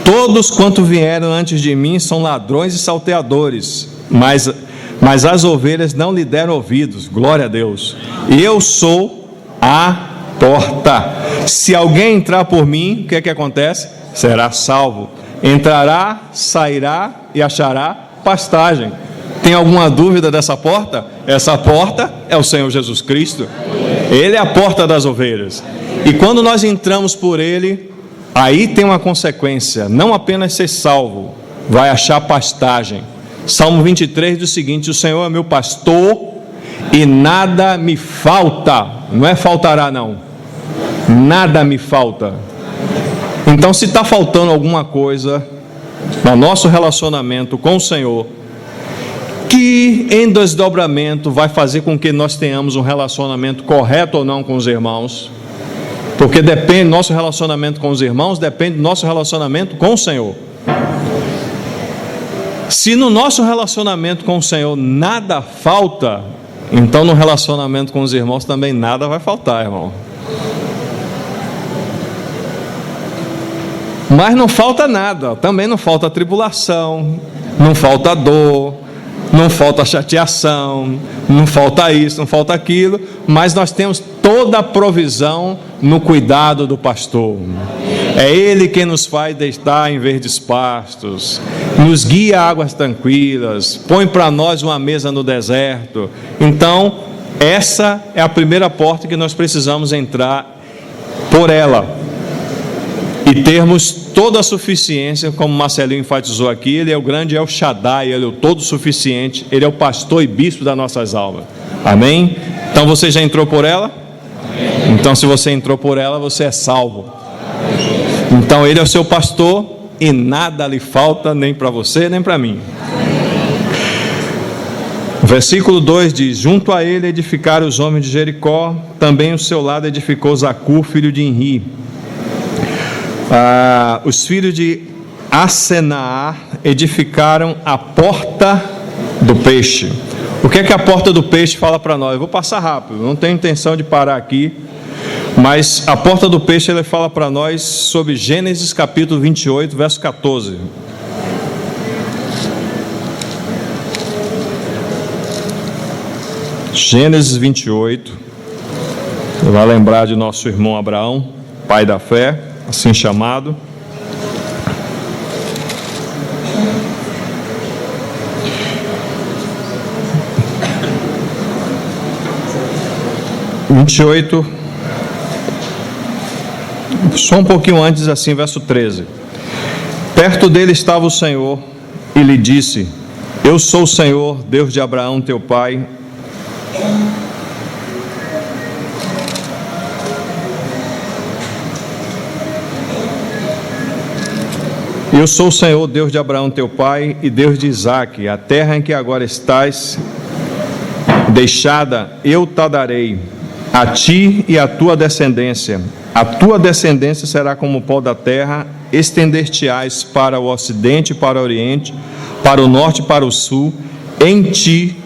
Todos quanto vieram antes de mim são ladrões e salteadores, mas as ovelhas não lhe deram ouvidos. Glória a Deus. Eu sou a porta. Se alguém entrar por mim, o que é que acontece? Será salvo. Entrará, sairá e achará pastagem. Tem alguma dúvida dessa porta? Essa porta é o Senhor Jesus Cristo. Ele é a porta das ovelhas. E quando nós entramos por Ele, aí tem uma consequência. Não apenas ser salvo, vai achar pastagem. Salmo 23 diz o seguinte: o Senhor é meu pastor e nada me falta. Não é faltará não. Nada me falta. Então, se está faltando alguma coisa no nosso relacionamento com o Senhor, que em desdobramento vai fazer com que nós tenhamos um relacionamento correto ou não com os irmãos, porque depende, nosso relacionamento com os irmãos depende do nosso relacionamento com o Senhor. Se no nosso relacionamento com o Senhor nada falta, então no relacionamento com os irmãos também nada vai faltar, irmão. Mas não falta nada, também não falta tribulação, não falta dor, não falta chateação, não falta isso, não falta aquilo, mas nós temos toda a provisão no cuidado do pastor. É Ele quem nos faz deitar em verdes pastos, nos guia a águas tranquilas, põe para nós uma mesa no deserto. Então, essa é a primeira porta que nós precisamos entrar por ela e termos toda a suficiência, como Marcelinho enfatizou aqui. Ele é o grande El Shaddai, Ele é o todo suficiente, Ele é o pastor e bispo das nossas almas. Amém? Então você já entrou por ela? Então se você entrou por ela, você é salvo. Então Ele é o seu pastor e nada lhe falta, nem para você, nem para mim. Versículo 2 diz: junto a ele edificaram os homens de Jericó, também o seu lado edificou Zacur, filho de Inri. Os filhos de Asenaá edificaram a porta do peixe. O que é que a porta do peixe fala para nós? Eu vou passar rápido, não tenho intenção de parar aqui, mas a porta do peixe ele fala para nós sobre Gênesis capítulo 28, verso 14. Gênesis 28, você vai lembrar de nosso irmão Abraão, pai da fé, assim chamado. Só um pouquinho antes, assim, verso 13. Perto dele estava o Senhor e lhe disse: eu sou o Senhor, Deus de Abraão teu pai. Eu sou o Senhor, Deus de Abraão teu pai e Deus de Isaque. A terra em que agora estás deixada eu te darei, a ti e à tua descendência. A tua descendência será como o pó da terra, estender-te-ás para o ocidente e para o oriente, para o norte e para o sul. Em ti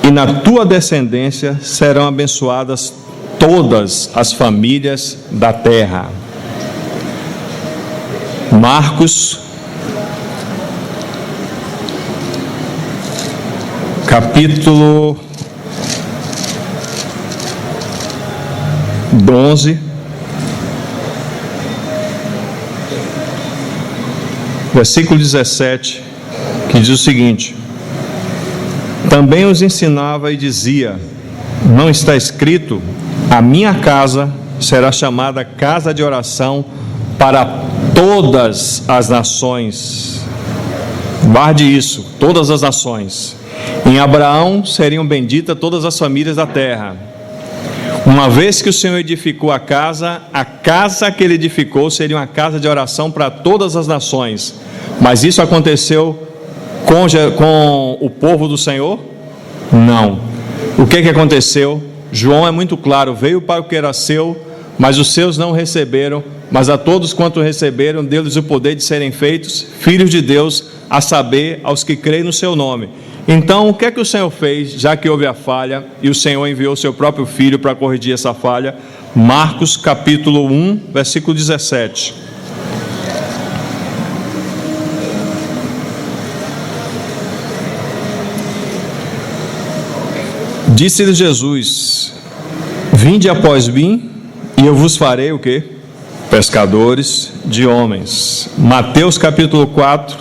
e na tua descendência serão abençoadas todas as famílias da terra. Marcos capítulo 11, versículo 17, que diz o seguinte: também os ensinava e dizia: não está escrito, a minha casa será chamada casa de oração para todas as nações. Guarde isso, todas as nações. Em Abraão seriam benditas todas as famílias da terra. Uma vez que o Senhor edificou a casa que ele edificou seria uma casa de oração para todas as nações. Mas isso aconteceu com o povo do Senhor? Não. O que aconteceu? João é muito claro: veio para o que era seu, mas os seus não receberam. Mas a todos quanto receberam, deu-lhes o poder de serem feitos filhos de Deus, a saber, aos que creem no seu nome. Então, o que é que o Senhor fez, já que houve a falha, e o Senhor enviou o seu próprio Filho para corrigir essa falha? Marcos capítulo 1, versículo 17. Disse-lhe Jesus: vinde após mim, e eu vos farei o quê? Pescadores de homens. Mateus capítulo 4,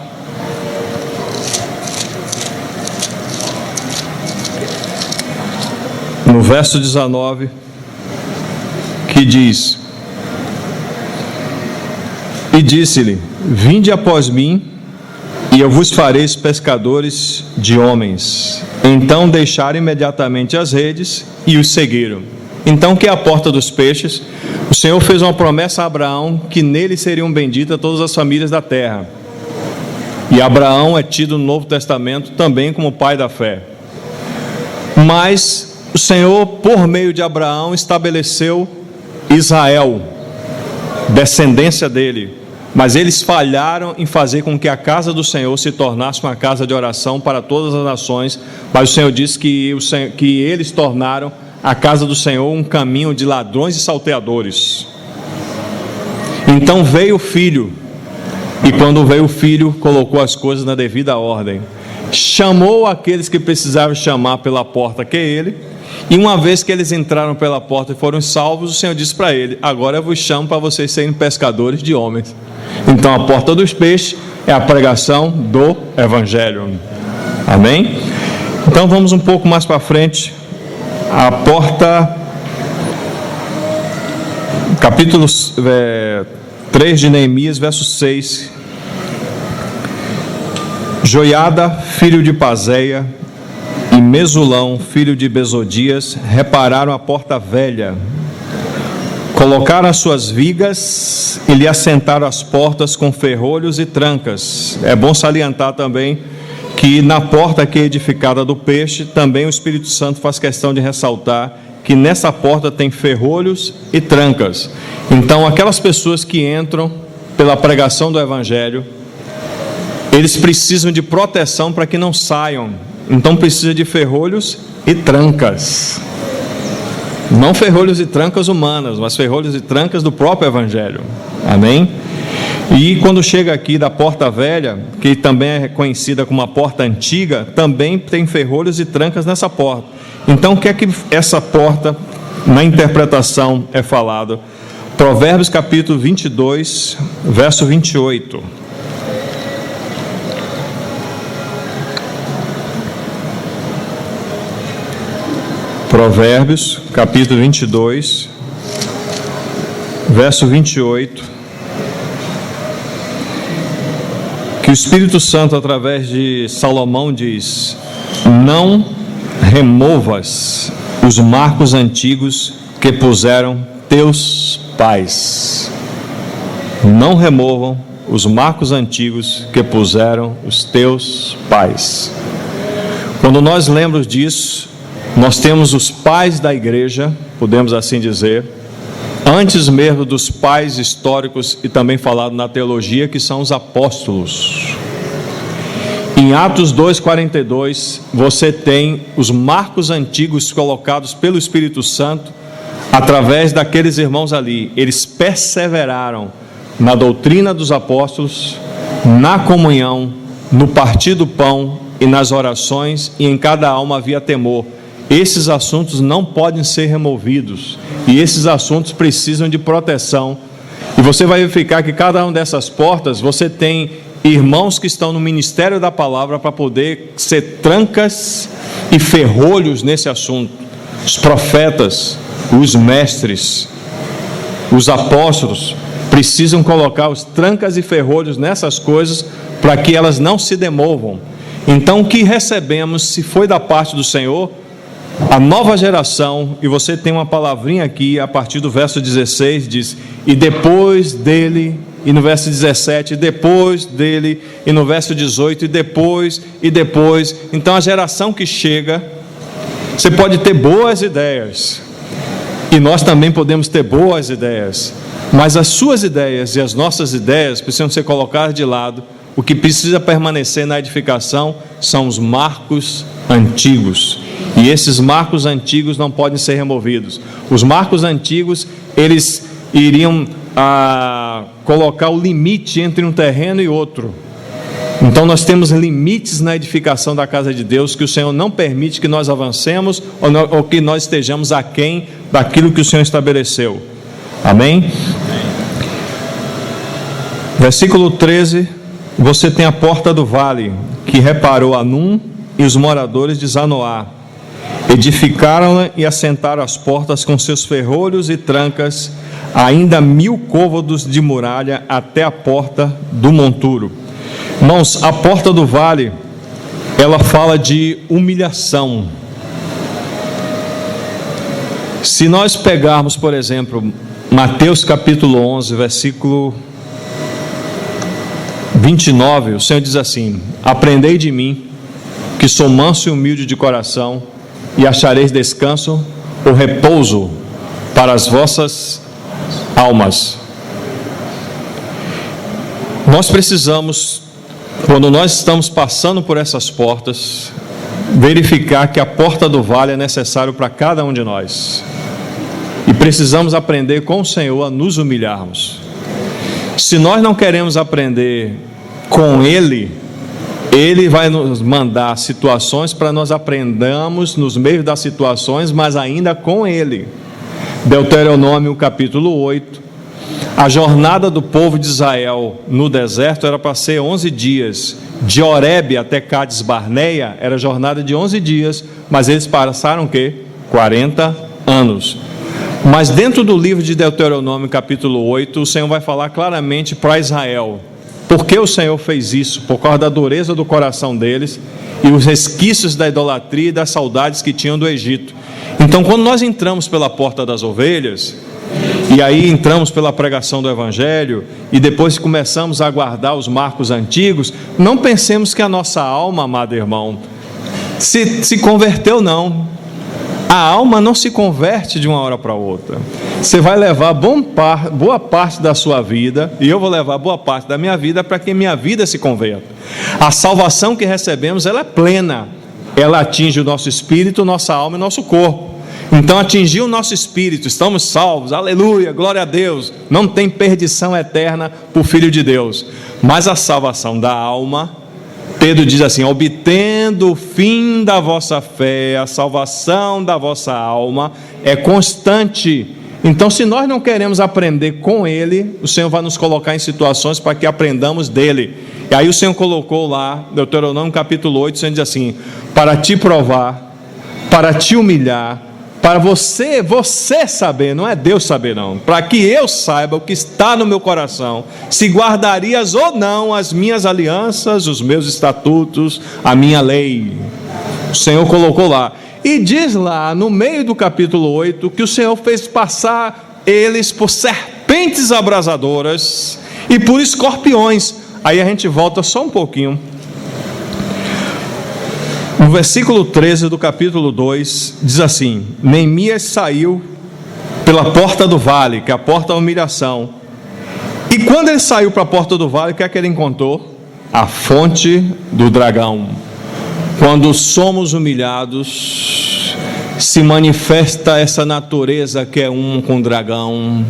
no verso 19, que diz: e disse-lhe: vinde após mim, e eu vos farei pescadores de homens. Então deixaram imediatamente as redes e os seguiram. Então, que é a porta dos peixes? O Senhor fez uma promessa a Abraão que nele seriam benditas todas as famílias da terra. E Abraão é tido no Novo Testamento também como pai da fé. Mas o Senhor, por meio de Abraão, estabeleceu Israel, descendência dele. Mas eles falharam em fazer com que a casa do Senhor se tornasse uma casa de oração para todas as nações. Mas o Senhor disse que eles tornaram a casa do Senhor um caminho de ladrões e salteadores. Então veio o filho, e quando veio o filho, colocou as coisas na devida ordem. Chamou aqueles que precisavam chamar pela porta, que é ele. E uma vez que eles entraram pela porta e foram salvos, o Senhor disse para ele: agora eu vos chamo para vocês serem pescadores de homens. Então a porta dos peixes é a pregação do Evangelho. Amém? Então vamos um pouco mais para frente. A porta, capítulo 3 de Neemias, verso 6. Joiada, filho de Paseia, e Mesulão, filho de Bezodias, repararam a porta velha, colocaram as suas vigas e lhe assentaram as portas com ferrolhos e trancas. É bom salientar também que na porta que é edificada do peixe, também o Espírito Santo faz questão de ressaltar que nessa porta tem ferrolhos e trancas. Então aquelas pessoas que entram pela pregação do Evangelho, eles precisam de proteção para que não saiam. Então precisa de ferrolhos e trancas. Não ferrolhos e trancas humanas, mas ferrolhos e trancas do próprio Evangelho. Amém? E quando chega aqui da porta velha, que também é conhecida como a porta antiga, também tem ferrolhos e trancas nessa porta. Então o que é que essa porta, na interpretação, é falado? Provérbios capítulo 22, verso 28. Provérbios, capítulo 22, verso 28, que o Espírito Santo, através de Salomão, diz: não removas os marcos antigos que puseram teus pais. Não removam os marcos antigos que puseram os teus pais. Quando nós lembramos disso, nós temos os pais da igreja, podemos assim dizer, antes mesmo dos pais históricos e também falado na teologia, que são os apóstolos. Em Atos 2,42, você tem os marcos antigos colocados pelo Espírito Santo, através daqueles irmãos ali. Eles perseveraram na doutrina dos apóstolos, na comunhão, no partir do pão e nas orações, e em cada alma havia temor. Esses assuntos não podem ser removidos, e esses assuntos precisam de proteção. E você vai verificar que cada uma dessas portas, você tem irmãos que estão no ministério da palavra para poder ser trancas e ferrolhos nesse assunto. Os profetas, os mestres, os apóstolos precisam colocar os trancas e ferrolhos nessas coisas para que elas não se demovam. Então o que recebemos, se foi da parte do Senhor, a nova geração, e você tem uma palavrinha aqui a partir do verso 16, diz: e depois dele, e no verso 17, e depois dele, e no verso 18, e depois. Então a geração que chega, você pode ter boas ideias, e nós também podemos ter boas ideias, mas as suas ideias e as nossas ideias precisam ser colocadas de lado. O que precisa permanecer na edificação são os marcos antigos, e esses marcos antigos não podem ser removidos. Os marcos antigos, eles iriam colocar o limite entre um terreno e outro. Então nós temos limites na edificação da casa de Deus, que o Senhor não permite que nós avancemos, ou que nós estejamos aquém daquilo que o Senhor estabeleceu. Amém? Versículo 13, você tem a porta do vale, que reparou Anum e os moradores de Zanoá. Edificaram-na e assentaram as portas com seus ferrolhos e trancas, ainda 1000 côvados de muralha até a porta do monturo. Irmãos, a porta do vale, ela fala de humilhação. Se nós pegarmos, por exemplo, Mateus capítulo 11, versículo 29, o Senhor diz assim: aprendei de mim, que sou manso e humilde de coração, e achareis descanso ou repouso para as vossas almas. Nós precisamos, quando nós estamos passando por essas portas, verificar que a porta do vale é necessário para cada um de nós. E precisamos aprender com o Senhor a nos humilharmos. Se nós não queremos aprender com Ele, Ele vai nos mandar situações para nós aprendamos nos meios das situações, mas ainda com Ele. Deuteronômio capítulo 8. A jornada do povo de Israel no deserto era para ser 11 dias. De Horebe até Cádiz Barneia era jornada de 11 dias, mas eles passaram o quê? 40 anos. Mas dentro do livro de Deuteronômio capítulo 8, o Senhor vai falar claramente para Israel. Por que o Senhor fez isso? Por causa da dureza do coração deles e os resquícios da idolatria e das saudades que tinham do Egito. Então, quando nós entramos pela porta das ovelhas, e aí entramos pela pregação do Evangelho, e depois começamos a guardar os marcos antigos, não pensemos que a nossa alma, amado irmão, se converteu, não. A alma não se converte de uma hora para outra. Você vai levar boa parte da sua vida, e eu vou levar boa parte da minha vida para que minha vida se converta. A salvação que recebemos, ela é plena. Ela atinge o nosso espírito, nossa alma e nosso corpo. Então atingiu o nosso espírito, estamos salvos, aleluia, glória a Deus. Não tem perdição eterna por Filho de Deus. Mas a salvação da alma, Pedro diz assim: obtendo o fim da vossa fé, a salvação da vossa alma é constante. Então, se nós não queremos aprender com Ele, o Senhor vai nos colocar em situações para que aprendamos dEle. E aí o Senhor colocou lá, Deuteronômio capítulo 8, o Senhor diz assim: para te provar, para te humilhar, para você saber, não é Deus saber não, para que eu saiba o que está no meu coração, se guardarias ou não as minhas alianças, os meus estatutos, a minha lei. O Senhor colocou lá, e diz lá no meio do capítulo 8, que o Senhor fez passar eles por serpentes abrasadoras e por escorpiões. Aí a gente volta só um pouquinho. No versículo 13 do capítulo 2, diz assim: Neemias saiu pela porta do vale, que é a porta da humilhação. E quando ele saiu para a porta do vale, o que é que ele encontrou? A fonte do dragão. Quando somos humilhados, se manifesta essa natureza que é um com o dragão.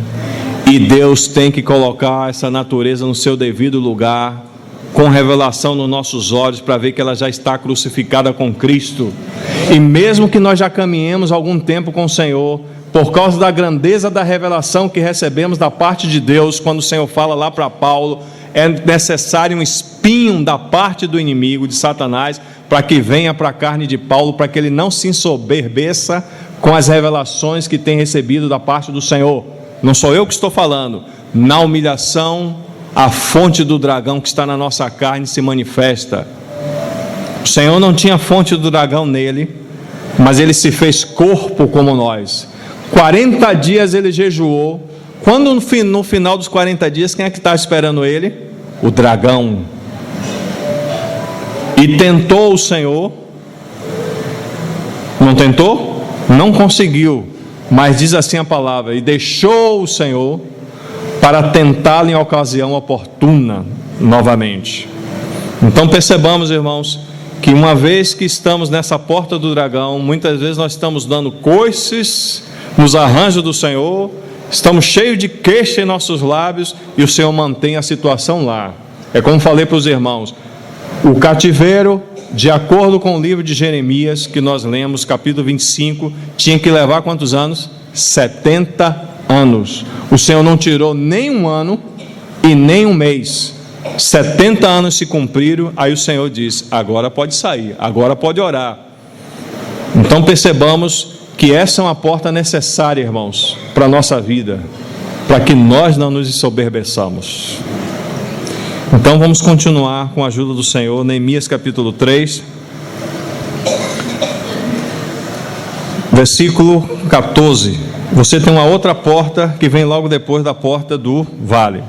E Deus tem que colocar essa natureza no seu devido lugar, com revelação nos nossos olhos, para ver que ela já está crucificada com Cristo. E mesmo que nós já caminhemos algum tempo com o Senhor, por causa da grandeza da revelação que recebemos da parte de Deus, quando o Senhor fala lá para Paulo, é necessário um espinho da parte do inimigo, de Satanás, para que venha para a carne de Paulo, para que ele não se ensoberbeça com as revelações que tem recebido da parte do Senhor. Não sou eu que estou falando. Na humilhação, a fonte do dragão que está na nossa carne se manifesta. O Senhor não tinha fonte do dragão nele, mas ele se fez corpo como nós. 40 dias ele jejuou. Quando no final dos 40 dias, quem é que está esperando ele? O dragão. E tentou o Senhor. Não tentou? Não conseguiu. Mas diz assim a palavra: e deixou o Senhor para tentá-lo em ocasião oportuna novamente. Então percebamos, irmãos, que uma vez que estamos nessa porta do dragão, muitas vezes nós estamos dando coices nos arranjos do Senhor, estamos cheios de queixa em nossos lábios, e o Senhor mantém a situação lá. É como falei para os irmãos, o cativeiro, de acordo com o livro de Jeremias, que nós lemos, capítulo 25, tinha que levar quantos anos? 70 anos. O Senhor não tirou nem um ano e nem um mês. 70 anos se cumpriram. Aí o Senhor diz: agora pode sair, agora pode orar. Então percebamos que essa é uma porta necessária, irmãos, para a nossa vida, para que nós não nos ensoberbeçamos. Então vamos continuar com a ajuda do Senhor. Neemias capítulo 3, versículo 14. Você tem uma outra porta que vem logo depois da porta do vale.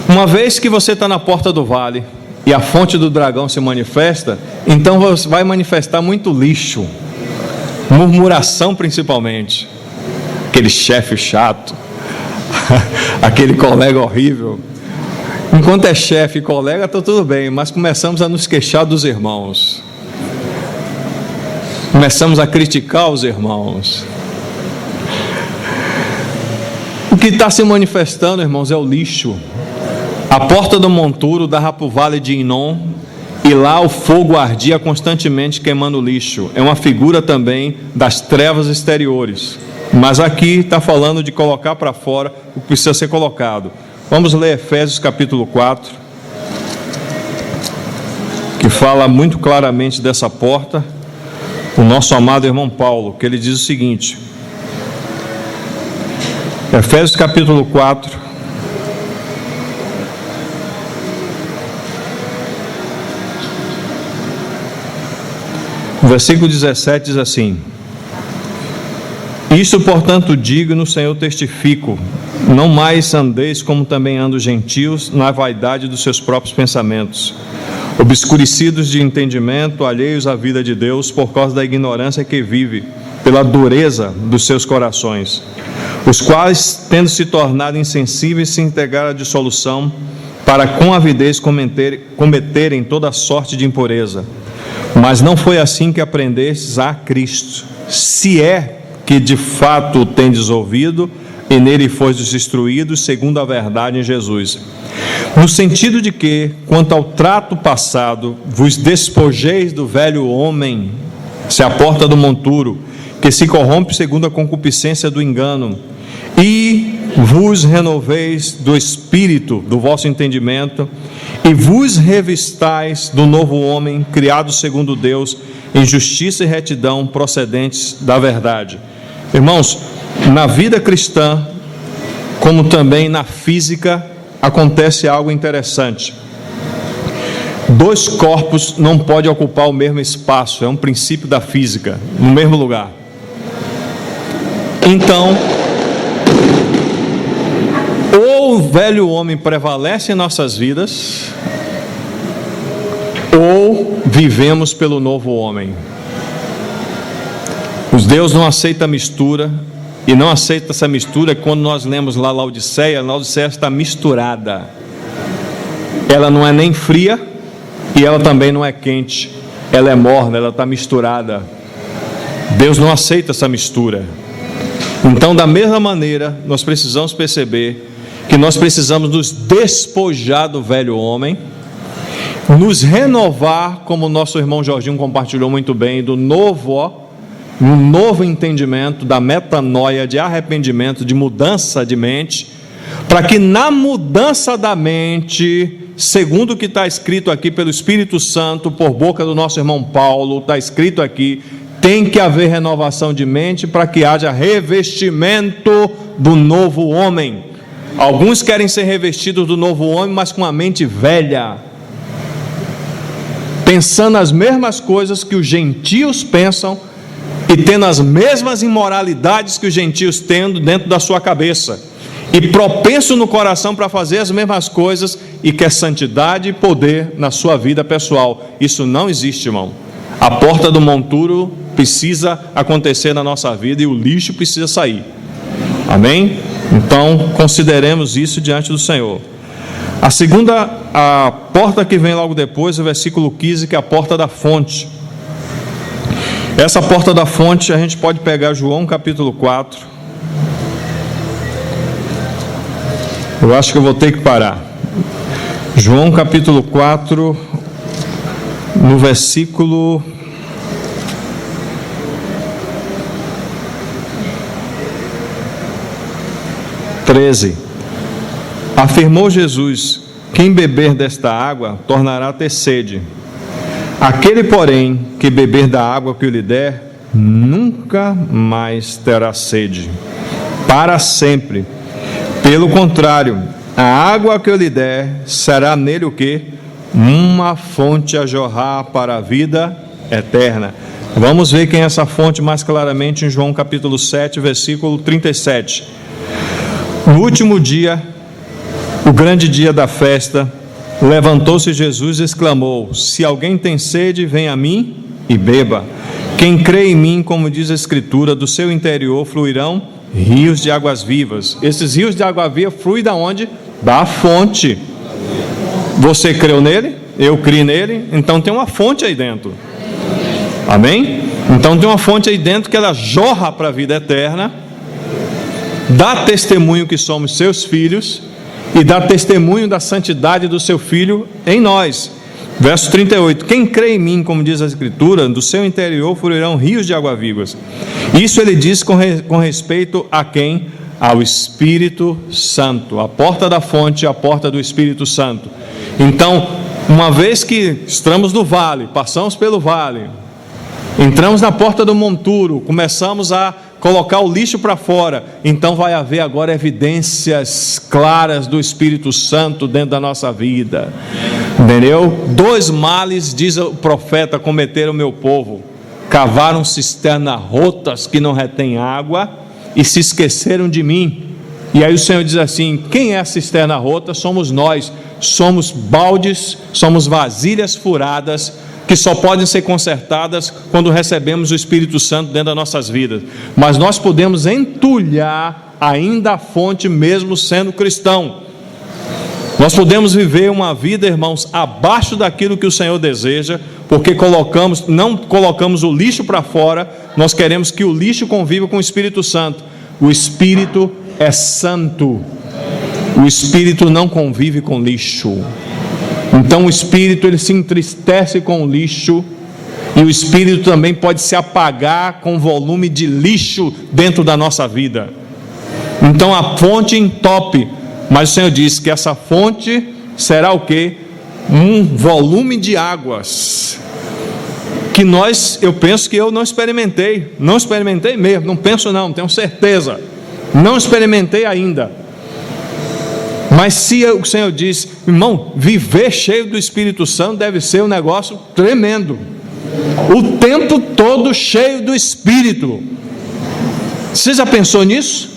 Uma vez que você está na porta do vale e a fonte do dragão se manifesta, então você vai manifestar muito lixo. Murmuração principalmente. Aquele chefe chato, aquele colega horrível. Enquanto é chefe e colega, está tudo bem, mas começamos a nos queixar dos irmãos. Começamos a criticar os irmãos. O que está se manifestando, irmãos, é o lixo. A porta do monturo dava para o vale de Inom, e lá o fogo ardia constantemente queimando o lixo. É uma figura também das trevas exteriores. Mas aqui está falando de colocar para fora o que precisa ser colocado. Vamos ler Efésios capítulo 4, que fala muito claramente dessa porta. O nosso amado irmão Paulo, que ele diz o seguinte: Efésios capítulo 4, versículo 17 diz assim: Isto, portanto, digo, no Senhor testifico, não mais andeis como também andam os gentios, na vaidade dos seus próprios pensamentos, obscurecidos de entendimento, alheios à vida de Deus, por causa da ignorância que vive, pela dureza dos seus corações, os quais, tendo se tornado insensíveis, se entregaram à dissolução, para com avidez cometerem toda sorte de impureza. Mas não foi assim que aprendestes a Cristo, se é que de fato tendes ouvido, e nele fostes instruídos, segundo a verdade em Jesus. No sentido de que, quanto ao trato passado, vos despojeis do velho homem, se a porta do monturo, que se corrompe segundo a concupiscência do engano, e vos renoveis do espírito do vosso entendimento, e vos revistais do novo homem, criado segundo Deus, em justiça e retidão, procedentes da verdade. Irmãos, na vida cristã, como também na física, acontece algo interessante. Dois corpos não podem ocupar o mesmo espaço, é um princípio da física, no mesmo lugar. Então, ou o velho homem prevalece em nossas vidas, ou vivemos pelo novo homem. Os Deus não aceitam mistura, e não aceita essa mistura quando nós lemos lá Laodiceia. Laodiceia está misturada, ela não é nem fria e ela também não é quente, ela é morna, ela está misturada. Deus não aceita essa mistura. Então, da mesma maneira, nós precisamos perceber que nós precisamos nos despojar do velho homem, nos renovar, como o nosso irmão Jorginho compartilhou muito bem, do novo, um novo entendimento, da metanoia, de arrependimento, de mudança de mente, para que na mudança da mente, segundo o que está escrito aqui pelo Espírito Santo, por boca do nosso irmão Paulo, está escrito aqui, tem que haver renovação de mente para que haja revestimento do novo homem. Alguns querem ser revestidos do novo homem, mas com a mente velha, pensando as mesmas coisas que os gentios pensam, e tendo as mesmas imoralidades que os gentios têm dentro da sua cabeça, e propenso no coração para fazer as mesmas coisas, e quer santidade e poder na sua vida pessoal. Isso não existe, irmão. A porta do monturo precisa acontecer na nossa vida, e o lixo precisa sair. Amém? Então, consideremos isso diante do Senhor. A segunda, a porta que vem logo depois, o versículo 15, que é a porta da fonte. Essa porta da fonte, a gente pode pegar João capítulo 4. Eu acho que eu vou ter que parar. João capítulo 4, no versículo 13. Afirmou Jesus: quem beber desta água tornará a ter sede. Aquele, porém, que beber da água que eu lhe der, nunca mais terá sede, para sempre. Pelo contrário, a água que eu lhe der será nele o quê? Uma fonte a jorrar para a vida eterna. Vamos ver quem é essa fonte mais claramente em João capítulo 7, versículo 37. No último dia, o grande dia da festa, levantou-se Jesus e exclamou: se alguém tem sede, venha a mim e beba. Quem crê em mim, como diz a Escritura, do seu interior fluirão rios de águas vivas. Esses rios de água viva fluem da onde? Da fonte. Você creu nele? Eu criei nele? Então tem uma fonte aí dentro. Amém? Então tem uma fonte aí dentro que ela jorra para a vida eterna, dá testemunho que somos seus filhos e dá testemunho da santidade do seu Filho em nós. Verso 38, quem crê em mim, como diz a Escritura, do seu interior fluirão rios de água vivas. Isso ele diz com respeito a quem? Ao Espírito Santo. A porta da fonte, a porta do Espírito Santo. Então, uma vez que estamos no vale, passamos pelo vale, entramos na porta do monturo, começamos a colocar o lixo para fora, então vai haver agora evidências claras do Espírito Santo dentro da nossa vida. Entendeu? 2 males, diz o profeta, cometeram o meu povo: cavaram cisternas rotas que não retêm água e se esqueceram de mim. E aí o Senhor diz assim: quem é a cisterna rota? Somos nós, somos baldes, somos vasilhas furadas, que só podem ser consertadas quando recebemos o Espírito Santo dentro das nossas vidas. Mas nós podemos entulhar ainda a fonte mesmo sendo cristão. Nós podemos viver uma vida, irmãos, abaixo daquilo que o Senhor deseja, porque não colocamos o lixo para fora, nós queremos que o lixo conviva com o Espírito Santo. O Espírito é santo, o Espírito não convive com lixo. Então o Espírito ele se entristece com o lixo, e o Espírito também pode se apagar com volume de lixo dentro da nossa vida. Então a fonte entope, mas o Senhor diz que essa fonte será o quê? Um volume de águas que eu penso que eu não experimentei mesmo, não penso não, tenho certeza, não experimentei ainda. Mas se o Senhor diz, irmão, viver cheio do Espírito Santo deve ser um negócio tremendo, o tempo todo cheio do Espírito. Você já pensou nisso?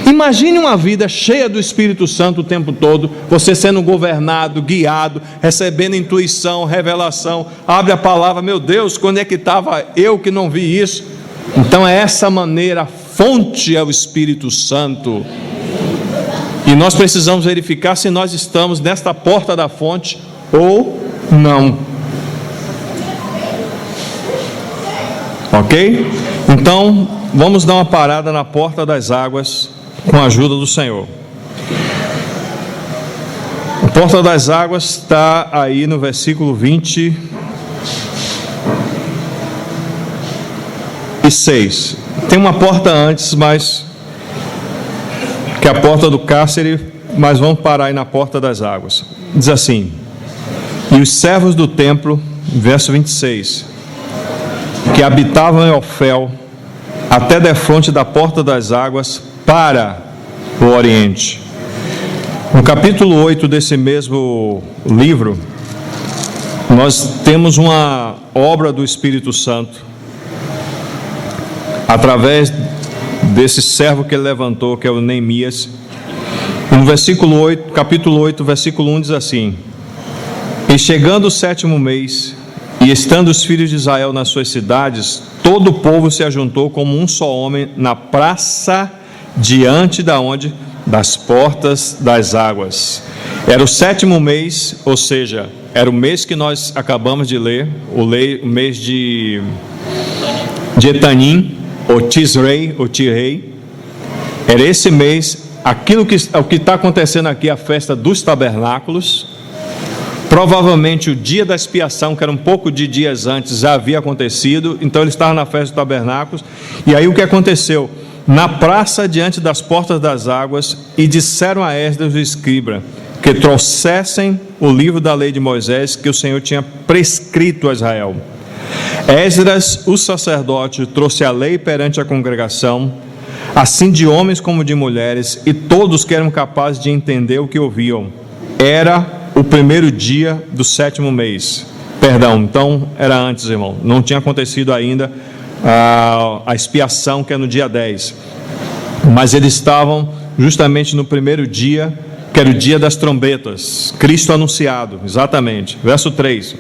Imagine uma vida cheia do Espírito Santo o tempo todo, você sendo governado, guiado, recebendo intuição, revelação. Abre a palavra, meu Deus, quando é que estava eu que não vi isso? Então é essa maneira, a fonte é o Espírito Santo. E nós precisamos verificar se nós estamos nesta porta da fonte ou não. Ok? Então, vamos dar uma parada na porta das águas com a ajuda do Senhor. A porta das águas está aí no versículo 26. Tem uma porta antes, mas que é a porta do cárcere, mas vamos parar aí na porta das águas. Diz assim: e os servos do templo, verso 26, que habitavam em Ofel, até defronte da porta das águas, para o Oriente. No capítulo 8 desse mesmo livro, nós temos uma obra do Espírito Santo, através desse servo que ele levantou, que é o Neemias. No versículo 8, capítulo 8, versículo 1 diz assim: e chegando o 7º mês, e estando os filhos de Israel nas suas cidades, todo o povo se ajuntou como um só homem na praça diante da onde? Das portas das águas. Era o 7º mês, ou seja, era o mês que nós acabamos de ler, o mês de Etanim, ou Tisrei, ou Tirei. Era esse mês, o que está acontecendo aqui, a festa dos tabernáculos. Provavelmente o dia da expiação, que era um pouco de dias antes, já havia acontecido, então ele estava na festa dos tabernáculos. E aí o que aconteceu? Na praça diante das portas das águas, e disseram a Esdras o escriba que trouxessem o livro da lei de Moisés, que o Senhor tinha prescrito a Israel. Esdras, o sacerdote, trouxe a lei perante a congregação, assim de homens como de mulheres, e todos que eram capazes de entender o que ouviam. Era o primeiro dia do 7º mês. Perdão, então era antes, irmão, não tinha acontecido ainda a expiação, que é no dia 10, mas eles estavam justamente no primeiro dia que era o dia das trombetas, Cristo anunciado, exatamente. Verso 3: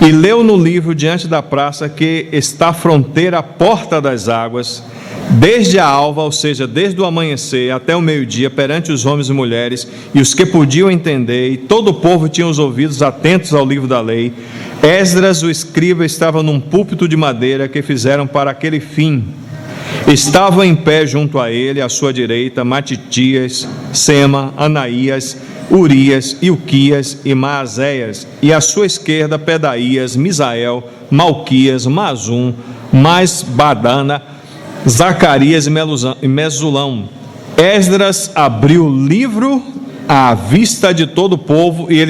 e leu no livro diante da praça que está à fronteira, à porta das águas, desde a alva, ou seja, desde o amanhecer até o meio-dia, perante os homens e mulheres, e os que podiam entender, e todo o povo tinha os ouvidos atentos ao livro da lei. Esdras, o escriba, estava num púlpito de madeira que fizeram para aquele fim. Estavam em pé junto a ele, à sua direita, Matitias, Sema, Anaías, Urias, Ilquias e Maazéias, e à sua esquerda Pedaías, Misael, Malquias, Mazum, Badana, Zacarias e Mesulão. Esdras abriu o livro à vista de todo o povo, e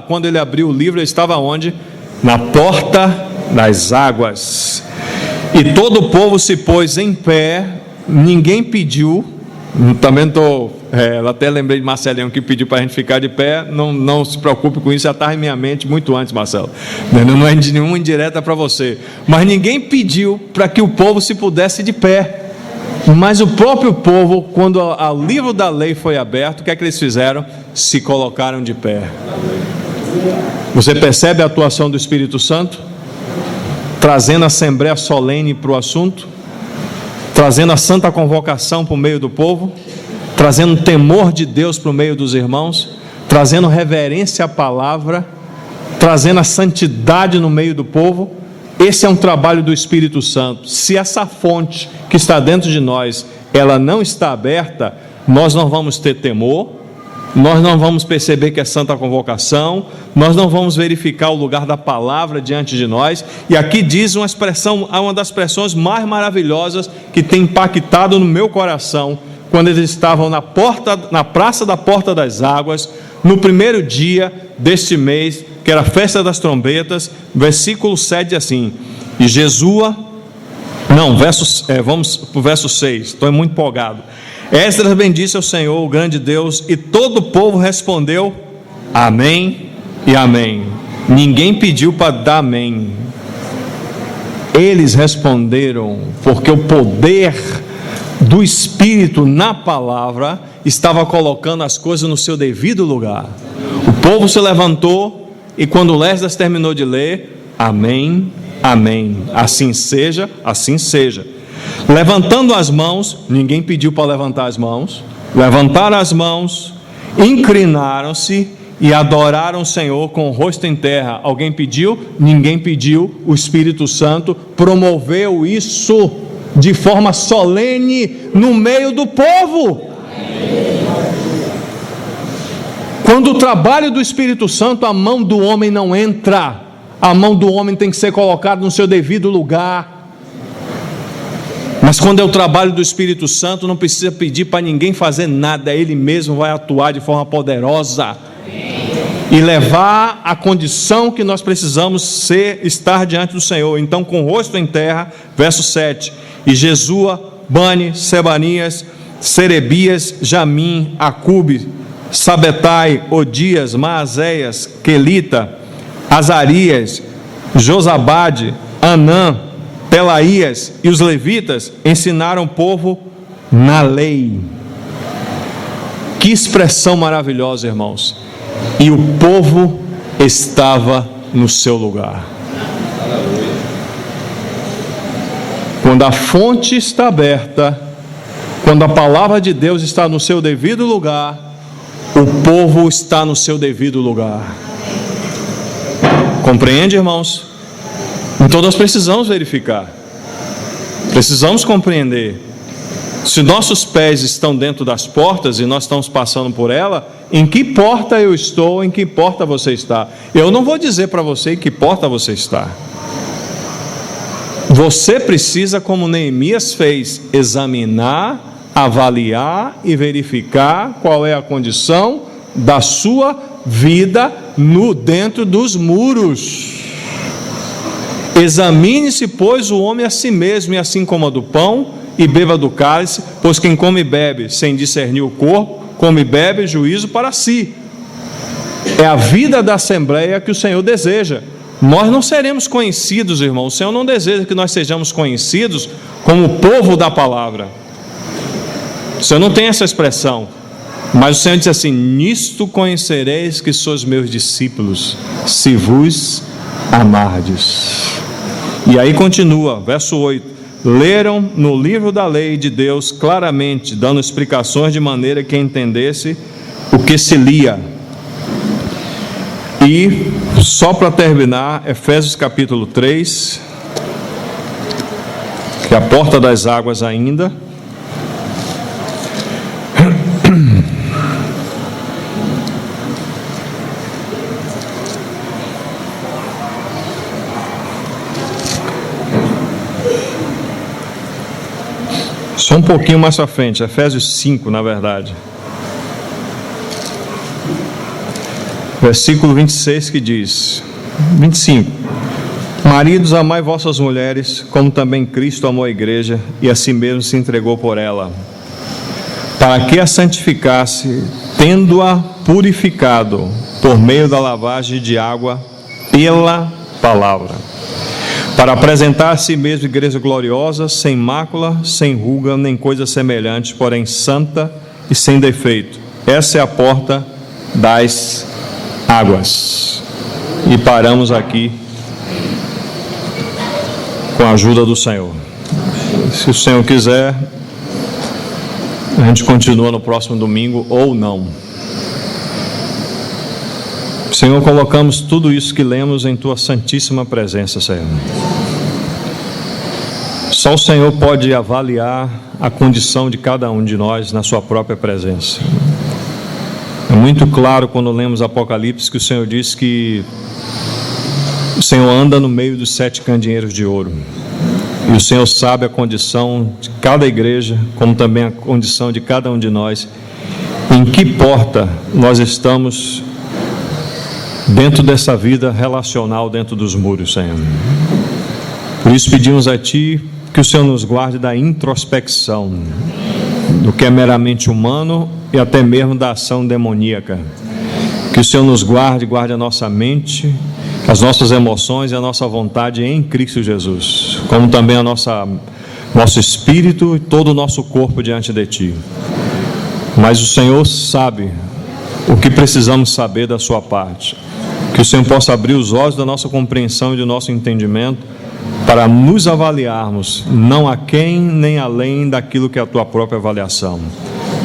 quando ele abriu o livro, ele estava onde? Na porta das águas. E todo o povo se pôs em pé, ninguém pediu. Também até lembrei de Marcelinho que pediu para a gente ficar de pé. Não se preocupe com isso, já estava em minha mente muito antes, Marcelo. Não é de nenhuma indireta para você. Mas ninguém pediu para que o povo se pudesse de pé. Mas o próprio povo, quando o livro da lei foi aberto, o que é que eles fizeram? Se colocaram de pé. Você percebe a atuação do Espírito Santo? Trazendo a assembleia solene para o assunto, trazendo a santa convocação para o meio do povo, trazendo temor de Deus para o meio dos irmãos, trazendo reverência à palavra, trazendo a santidade no meio do povo. Esse é um trabalho do Espírito Santo. Se essa fonte que está dentro de nós, ela não está aberta, nós não vamos ter temor, nós não vamos perceber que é santa convocação, nós não vamos verificar o lugar da palavra diante de nós. E aqui diz uma das expressões mais maravilhosas que tem impactado no meu coração, quando eles estavam na praça da Porta das Águas, no primeiro dia deste mês, que era a festa das trombetas. Versículo 7 assim, e vamos para o verso 6, estou muito empolgado. Esdras bendisse ao Senhor, o grande Deus, e todo o povo respondeu amém e amém. Ninguém pediu para dar amém. Eles responderam, porque o poder do Espírito na palavra estava colocando as coisas no seu devido lugar. O povo se levantou, e quando Esdras terminou de ler, amém, amém, assim seja, assim seja. Levantando as mãos, ninguém pediu para levantar as mãos, levantaram as mãos, inclinaram-se e adoraram o Senhor com o rosto em terra. Alguém pediu? Ninguém pediu. O Espírito Santo promoveu isso de forma solene no meio do povo. Quando o trabalho do Espírito Santo, a mão do homem não entra, a mão do homem tem que ser colocada no seu devido lugar. Mas quando é o trabalho do Espírito Santo, não precisa pedir para ninguém fazer nada, Ele mesmo vai atuar de forma poderosa e levar a condição que nós precisamos estar diante do Senhor. Então, com o rosto em terra, verso 7, e Jesua, Bani, Sebanias, Serebias, Jamim, Acube, Sabetai, Odias, Maazéias, Quelita, Azarias, Josabade, Anã, Pelaías e os levitas ensinaram o povo na lei. Que expressão maravilhosa, irmãos. E o povo estava no seu lugar. Quando a fonte está aberta, quando a palavra de Deus está no seu devido lugar, o povo está no seu devido lugar. Compreende, irmãos? Então nós precisamos verificar, precisamos compreender. Se nossos pés estão dentro das portas e nós estamos passando por ela, em que porta eu estou, em que porta você está? Eu não vou dizer para você em que porta você está. Você precisa, como Neemias fez, examinar, avaliar e verificar qual é a condição da sua vida dentro dos muros. Examine-se, pois, o homem a si mesmo, e assim coma do pão e beba do cálice, pois quem come e bebe sem discernir o corpo, come e bebe juízo para si. É a vida da assembleia que o Senhor deseja. Nós não seremos conhecidos, irmão. O Senhor não deseja que nós sejamos conhecidos como o povo da palavra. O Senhor não tem essa expressão. Mas o Senhor disse assim: nisto conhecereis que sois meus discípulos, se vos amardes. E aí continua, verso 8: leram no livro da lei de Deus claramente, dando explicações de maneira que entendesse o que se lia. E só para terminar, Efésios capítulo 3, que é a porta das águas ainda. Só um pouquinho mais para frente, Efésios 5, na verdade. Versículo 26 que diz, 25: maridos, amai vossas mulheres, como também Cristo amou a igreja e a si mesmo se entregou por ela, para que a santificasse, tendo-a purificado por meio da lavagem de água pela palavra, para apresentar a si mesmo igreja gloriosa, sem mácula, sem ruga, nem coisa semelhante, porém santa e sem defeito. Essa é a porta das águas. E paramos aqui com a ajuda do Senhor. Se o Senhor quiser, a gente continua no próximo domingo ou não. Senhor, colocamos tudo isso que lemos em Tua santíssima presença, Senhor. Só o Senhor pode avaliar a condição de cada um de nós na Sua própria presença. É muito claro quando lemos Apocalipse que o Senhor diz que o Senhor anda no meio dos 7 candeeiros de ouro. E o Senhor sabe a condição de cada igreja, como também a condição de cada um de nós, em que porta nós estamos dentro dessa vida relacional, dentro dos muros, Senhor. Por isso pedimos a Ti que o Senhor nos guarde da introspecção, do que é meramente humano e até mesmo da ação demoníaca. Que o Senhor nos guarde a nossa mente, as nossas emoções e a nossa vontade em Cristo Jesus, como também a nosso espírito e todo o nosso corpo diante de Ti. Mas o Senhor sabe o que precisamos saber da Sua parte. Que o Senhor possa abrir os olhos da nossa compreensão e do nosso entendimento para nos avaliarmos, não aquém nem além daquilo que é a Tua própria avaliação.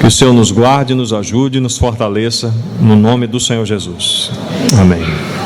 Que o Senhor nos guarde, nos ajude e nos fortaleça, no nome do Senhor Jesus. Amém.